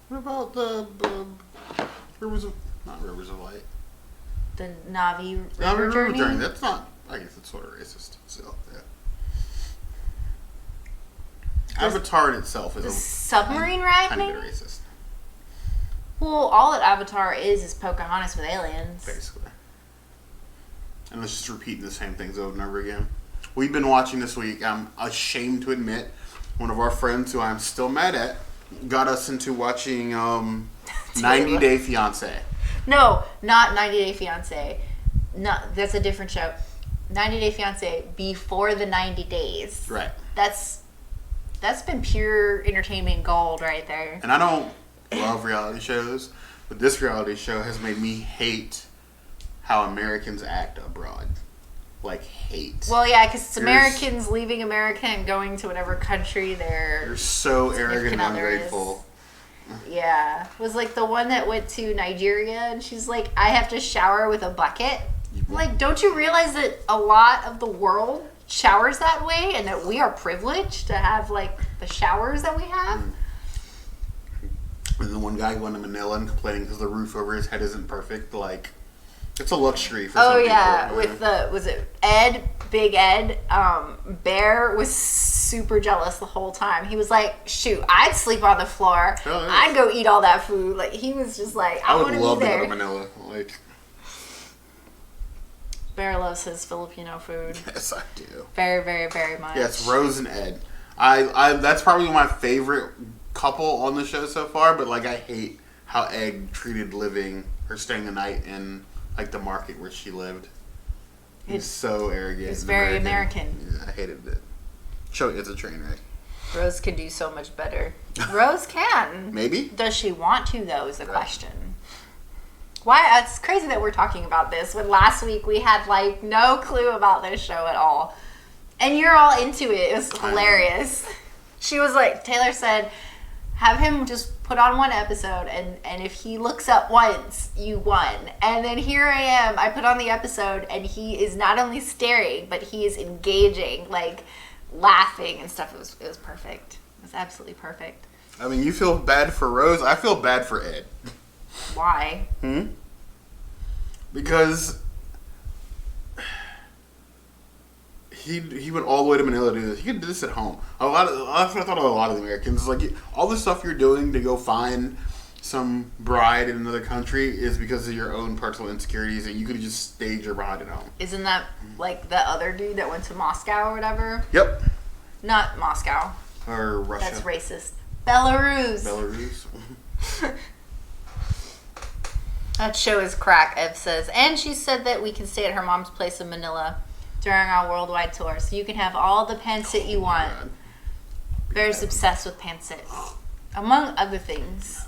What about the Rivers of... Not Rivers of Light. The Navi River River Journey? That's not... I guess it's sort of racist. So, yeah. Avatar in itself is The submarine ride, kind of maybe? racist. Well, all that Avatar is Pocahontas with aliens. Basically. And it's just repeating the same things over and over again. We've been watching this week. I'm ashamed to admit, one of our friends who I'm still mad at got us into watching 90 Day Fiancé. No, not 90 Day Fiancé. No, that's a different show. 90 Day Fiancé before the 90 days. Right. That's been pure entertainment gold right there. And I don't love reality shows, but this reality show has made me hate how Americans act abroad. Like, hate. Well, yeah, because it's Americans leaving America and going to whatever country they're so arrogant and ungrateful. Yeah. It was like the one that went to Nigeria and she's like, I have to shower with a bucket. Like, don't you realize that a lot of the world showers that way and that we are privileged to have, like, the showers that we have? And the one guy went to Manila and complaining because the roof over his head isn't perfect. Like, it's a luxury for some people. Oh, yeah. Was it Ed, Big Ed? Bear was super jealous the whole time. He was like, shoot, I'd sleep on the floor. Oh, yeah. I'd go eat all that food. Like, he was just like, I want to be there. I would love to go to Manila. Like, Bear loves his Filipino food. Yes, I do. Very, very, very much. Yes, Rose and Ed. I that's probably my favorite couple on the show so far, but like I hate how Ed treated living or staying the night in like the market where she lived. He's so arrogant. It's very American. Yeah, I hated it. Show it's a train wreck. Rose can do so much better. Rose can. Maybe. Does she want to, though, is the question. Why? It's crazy that we're talking about this when last week we had like no clue about this show at all. And you're all into it. It was hilarious. She was like, Taylor said, have him just put on one episode and if he looks up once, you won. And then here I am. I put on the episode and he is not only staring, but he is engaging, like laughing and stuff. It was perfect. It was absolutely perfect. I mean, you feel bad for Rose. I feel bad for Ed. Why? Because he went all the way to Manila to do this. He could do this at home. That's what I thought of a lot of the Americans. Like, all the stuff you're doing to go find some bride in another country is because of your own personal insecurities, and you could just stage your bride at home. Isn't that like the other dude that went to Moscow or whatever? Yep. Not Moscow. Or Russia. That's racist. Belarus. That show is crack, Ev says. And she said that we can stay at her mom's place in Manila during our worldwide tour. So you can have all the pancit you want. Bear's obsessed with pancit. Among other things.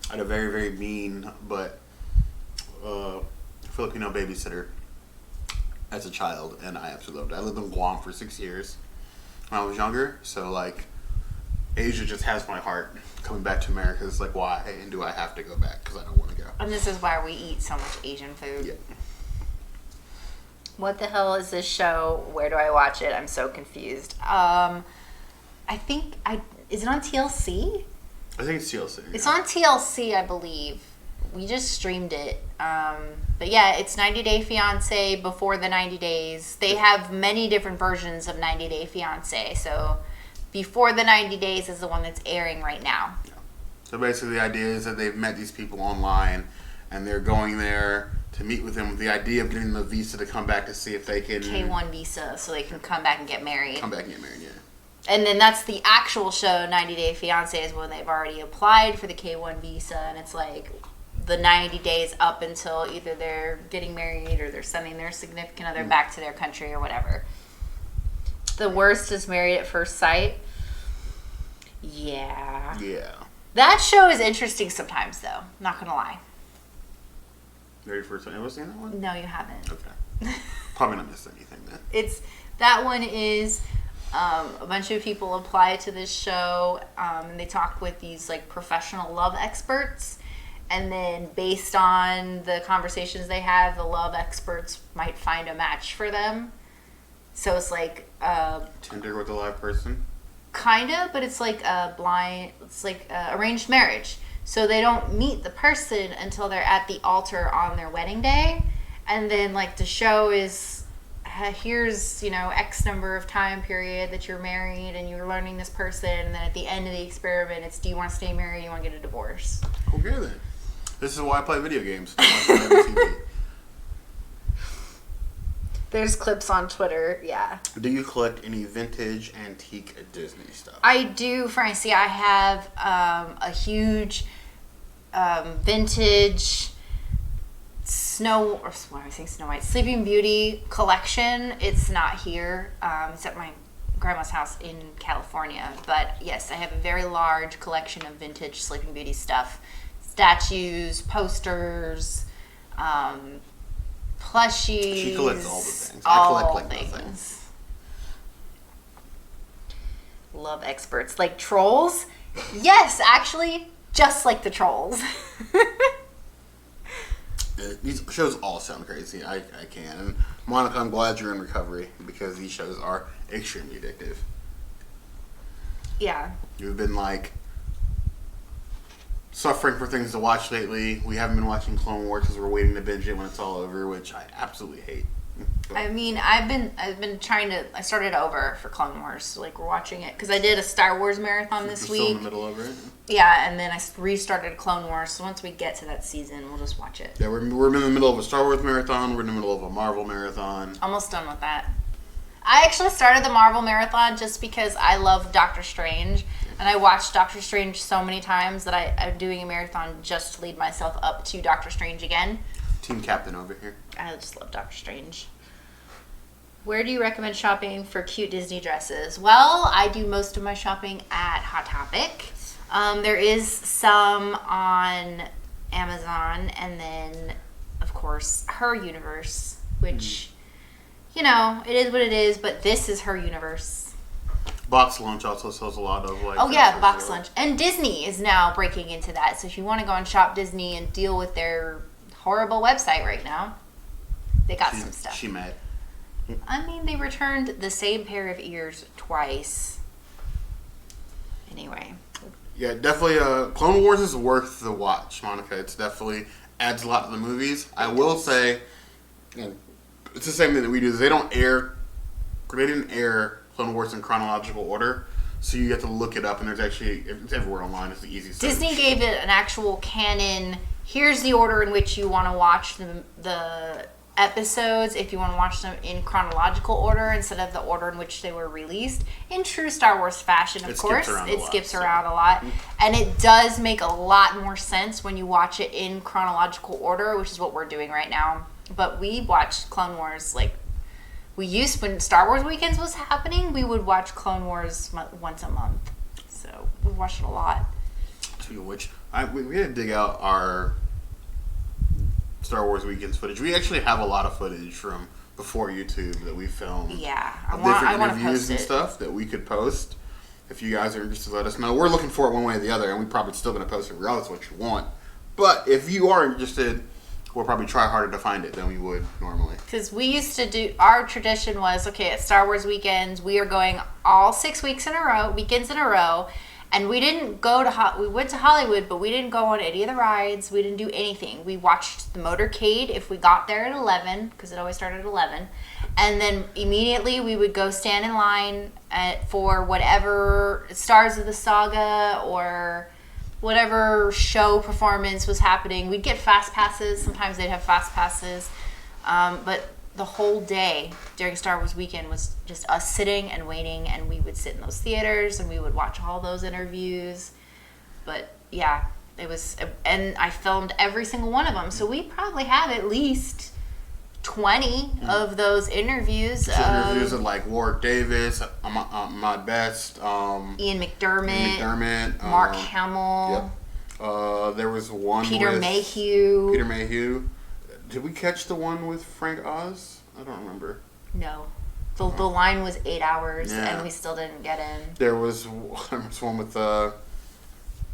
I had a very, very mean but Filipino babysitter as a child, and I absolutely loved it. I lived in Guam for 6 years when I was younger, so like Asia just has my heart. Coming back to America is like, why? And do I have to go back? Because I don't want to go. And this is why we eat so much Asian food. Yeah. What the hell is this show? Where do I watch it? I'm so confused. I think is it on TLC? I think it's TLC. It's on TLC, I believe. We just streamed it. But yeah, it's 90 Day Fiancé before the 90 days. They have many different versions of 90 Day Fiancé. So before the 90 days is the one that's airing right now. Yeah. So basically the idea is that they've met these people online and they're going there to meet with them with the idea of getting them a visa to come back to see if they can... K1 visa, so they can come back and get married. Yeah. And then that's the actual show, 90 Day Fiancé, is when they've already applied for the K1 visa, and it's like the 90 days up until either they're getting married or they're sending their significant other back to their country or whatever. The worst is Married at First Sight. Yeah. Yeah. That show is interesting sometimes, though. Not gonna lie. Married at First Sight. Ever seen that one? No, you haven't. Okay. Probably not missed anything then. That one is A bunch of people apply to this show, and they talk with these like professional love experts. And then based on the conversations they have, the love experts might find a match for them. So it's like Tinder with a live person? kind of, but it's like arranged marriage. So they don't meet the person until they're at the altar on their wedding day. And then like the show is, here's, X number of time period that you're married and you're learning this person. And then at the end of the experiment, it's, do you want to stay married? Do you want to get a divorce? Okay then. This is why I play video games. I watch TV. There's clips on Twitter, yeah. Do you collect any vintage, antique Disney stuff? I do, Francie. See, I have a huge vintage Snow White, Sleeping Beauty collection. It's not here. It's at my grandma's house in California. But yes, I have a very large collection of vintage Sleeping Beauty stuff. Statues, posters, plushies. She collects all the things. I collect like nothing. Love experts. Like trolls? Yes, actually, just like the trolls. These shows all sound crazy. I can. And Monica, I'm glad you're in recovery because these shows are extremely addictive. Yeah. You've been like suffering for things to watch lately. We haven't been watching Clone Wars because we're waiting to binge it when it's all over, which I absolutely hate. I mean, I've been trying to. I started over for Clone Wars. Like we're watching it because I did a Star Wars marathon this week. Still in the middle of it. Yeah, and then I restarted Clone Wars. So once we get to that season, we'll just watch it. Yeah, we're in the middle of a Star Wars marathon. We're in the middle of a Marvel marathon. Almost done with that. I actually started the Marvel marathon just because I love Doctor Strange, and I watched Doctor Strange so many times that I'm doing a marathon just to lead myself up to Doctor Strange again. Team captain over here. I just love Doctor Strange. Where do you recommend shopping for cute Disney dresses? Well, I do most of my shopping at Hot Topic. There is some on Amazon, and then, of course, Her Universe, which, it is what it is, but this is Her Universe. Box Lunch also sells a lot of like. Oh yeah, Box Lunch. And Disney is now breaking into that. So if you want to go and shop Disney and deal with their horrible website right now, they got some stuff. She mad. I mean, they returned the same pair of ears twice. Anyway. Yeah, definitely. Clone Wars is worth the watch, Monica. It's definitely adds a lot to the movies. I will say, and it's the same thing that we do. Is they didn't air Clone Wars in chronological order, so you have to look it up. And it's everywhere online. It's the easiest. Disney gave it an actual canon. Here's the order in which you want to watch the episodes if you want to watch them in chronological order instead of the order in which they were released. In true Star Wars fashion, of course, it skips around a lot. And it does make a lot more sense when you watch it in chronological order, which is what we're doing right now. But we watched Clone Wars, when Star Wars Weekends was happening, we would watch Clone Wars once a month. So we watched it a lot. Speaking of which, we had to dig out our Star Wars Weekends footage. We actually have a lot of footage from before YouTube that we filmed. Yeah, I want interviews and stuff that we could post. If you guys are interested, let us know. We're looking for it one way or the other, and we're probably still going to post it regardless of what you want. But if you are interested, we'll probably try harder to find it than we would normally. Because we used to do, our tradition was, okay, at Star Wars Weekends, we are going all 6 weekends in a row, and we didn't go to, we went to Hollywood, but we didn't go on any of the rides. We didn't do anything. We watched the motorcade if we got there at 11, because it always started at 11. And then immediately we would go stand in line for whatever Stars of the Saga or whatever show performance was happening. We'd get fast passes. Sometimes they'd have fast passes. But the whole day during Star Wars Weekend was just us sitting and waiting, and we would sit in those theaters and we would watch all those interviews. But yeah, it was, and I filmed every single one of them, so we probably have at least 20 of those interviews. Interviews of like Warwick Davis, Ahmad Best, Ian McDermott, Mark Hamill. Yep. There was one Peter with Mayhew. Did we catch the one with Frank Oz? I don't remember. No. The line was 8 hours, Yeah. and we still didn't get in. There was one with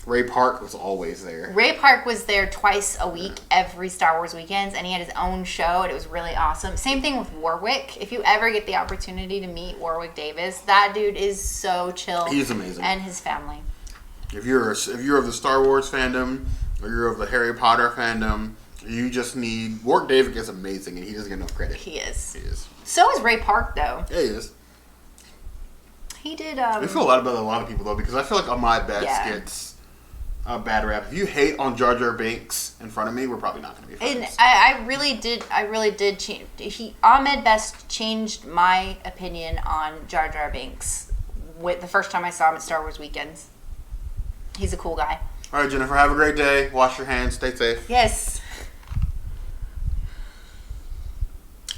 Ray Park was always there. Ray Park was there twice a week, every Star Wars weekends, and he had his own show, and it was really awesome. Same thing with Warwick. If you ever get the opportunity to meet Warwick Davis, that dude is so chill. He's amazing. And his family. If you're of the Star Wars fandom or you're of the Harry Potter fandom, you just need Warwick Davis is amazing, and he doesn't get enough credit. He is. He is. So is Ray Park, though. Yeah, he is. He did. I feel a lot about a lot of people though, because I feel like Ahmad Best gets a bad rap. If you hate on Jar Jar Binks in front of me, we're probably not going to be friends. And I really did change. Ahmed Best changed my opinion on Jar Jar Binks with the first time I saw him at Star Wars weekends. He's a cool guy. All right, Jennifer, have a great day. Wash your hands. Stay safe. Yes.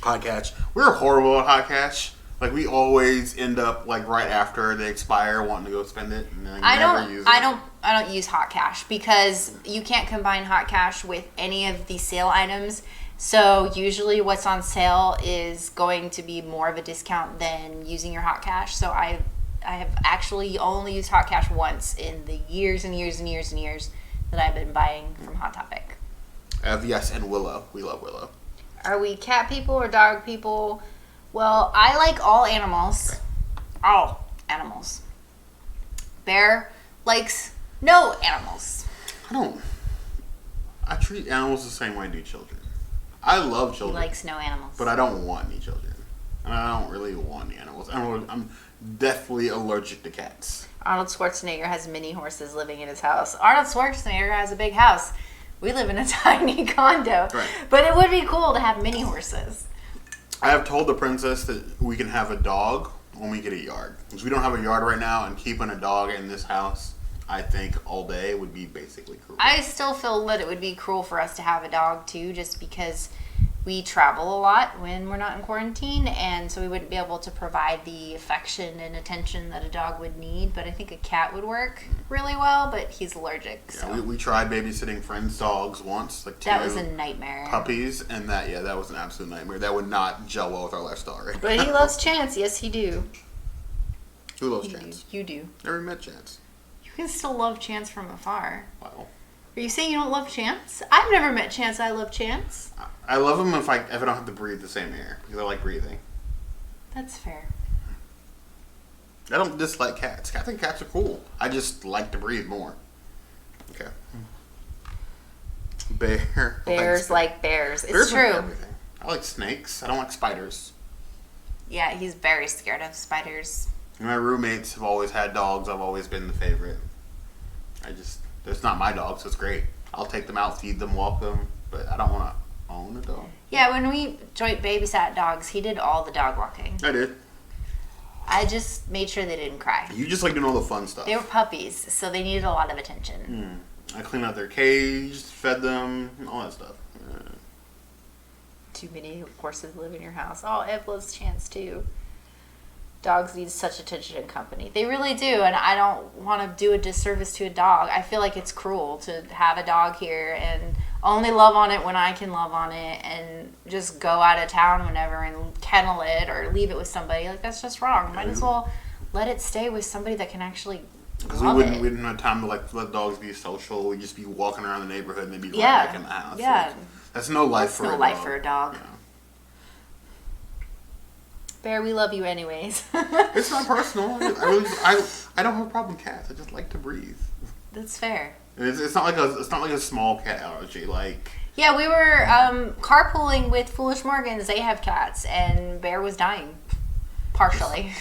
Hot catch. We're horrible at hot catch. Like we always end up like right after they expire, wanting to go spend it, and then never use it. I don't use hot cash because you can't combine hot cash with any of the sale items. So usually what's on sale is going to be more of a discount than using your hot cash. So I have actually only used hot cash once in the years and years and years and years that I've been buying from Hot Topic. Yes, and Willow. We love Willow. Are we cat people or dog people? Well, I like all animals. All animals. Bear likes no animals. I treat animals the same way I do children. I love He children. likes no animals. But I don't want any children. And I don't really want any animals. I'm definitely allergic to cats. Arnold Schwarzenegger has mini horses living in his house. Arnold Schwarzenegger has a big house. We live in a tiny condo. Right. But it would be cool to have mini horses. I have told the princess that we can have a dog when we get a yard. Because we don't have a yard right now, and keeping a dog in this house, I think all day would be basically cruel. I still feel that it would be cruel for us to have a dog too, just because we travel a lot when we're not in quarantine, and so we wouldn't be able to provide the affection and attention that a dog would need. But I think a cat would work really well, but he's allergic. Yeah, so. we tried babysitting friends' dogs once, like That was two a nightmare. puppies, and that was an absolute nightmare. That would not gel well with our lifestyle right But he loves Chance. Yes, he do. Who loves Chance? You do. Never met Chance. You can still love Chance from afar. Wow. Are you saying you don't love Chance? I've never met Chance. I love Chance. I love him if I don't have to breathe the same air, because I like breathing. That's fair. I don't dislike cats. I think cats are cool. I just like to breathe more. Okay. Bear. Bears like bears. It's Bears like true. everything. I like snakes. I don't like spiders. Yeah, he's very scared of spiders. And my roommates have always had dogs. I've always been the favorite. It's not my dog, so it's great. I'll take them out, feed them, walk them, but I don't want to own a dog. Yeah, when we joint babysat dogs, he did all the dog walking. I did. I just made sure they didn't cry. You just like doing all the fun stuff. They were puppies, so they needed a lot of attention. I cleaned out their cage, fed them, all that stuff. Too many horses live in your house. Oh, Ed loves Chance too. Dogs need such attention and company. They really do, and I don't want to do a disservice to a dog. I feel like it's cruel to have a dog here and only love on it when I can love on it and just go out of town whenever and kennel it or leave it with somebody. Like, that's just wrong. Might as well let it stay with somebody that can actually Because we didn't have time to like let dogs be social. We'd just be walking around the neighborhood and they'd be right back in the house. Yeah. Like, that's no life for a dog. life for a dog. Yeah. Bear, we love you anyways. It's not personal. I don't have a problem with cats. I just like to breathe. That's fair. It's not like a small cat allergy. Like Yeah, we were carpooling with Foolish Morgans. They have cats, and Bear was dying. Partially.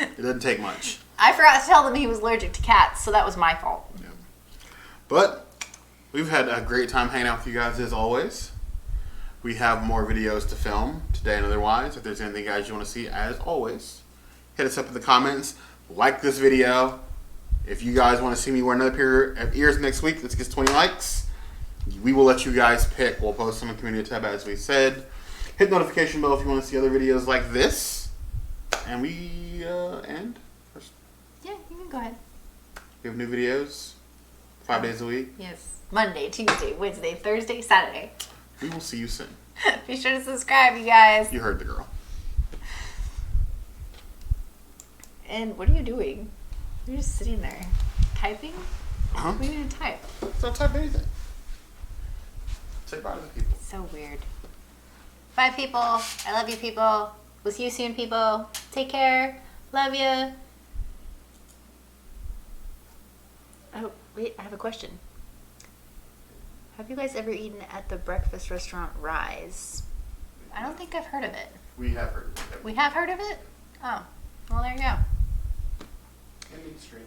it doesn't take much. I forgot to tell them he was allergic to cats, so that was my fault. Yeah. But we've had a great time hanging out with you guys as always. We have more videos to film today and otherwise. If there's anything guys you want to see, as always, hit us up in the comments. Like this video. If you guys want to see me wear another pair of ears next week, let's get 20 likes. We will let you guys pick. We'll post them in the community tab as we said. Hit the notification bell if you want to see other videos like this. And we end. Yeah, you can go ahead. We have new videos 5 days a week. Yes. Monday, Tuesday, Wednesday, Thursday, Saturday. We will see you soon. Be sure to subscribe, you guys. You heard the girl. And what are you doing? You're just sitting there. Typing? Huh? What are you going to type? Don't type anything. Say bye to the people. So weird. Bye, people. I love you, people. We'll see you soon, people. Take care. Love you. Oh, wait. I have a question. Have you guys ever eaten at the breakfast restaurant Rise? I don't think I've heard of it. We have heard of it. We have heard of it? Oh, well, there you go. Ending stream.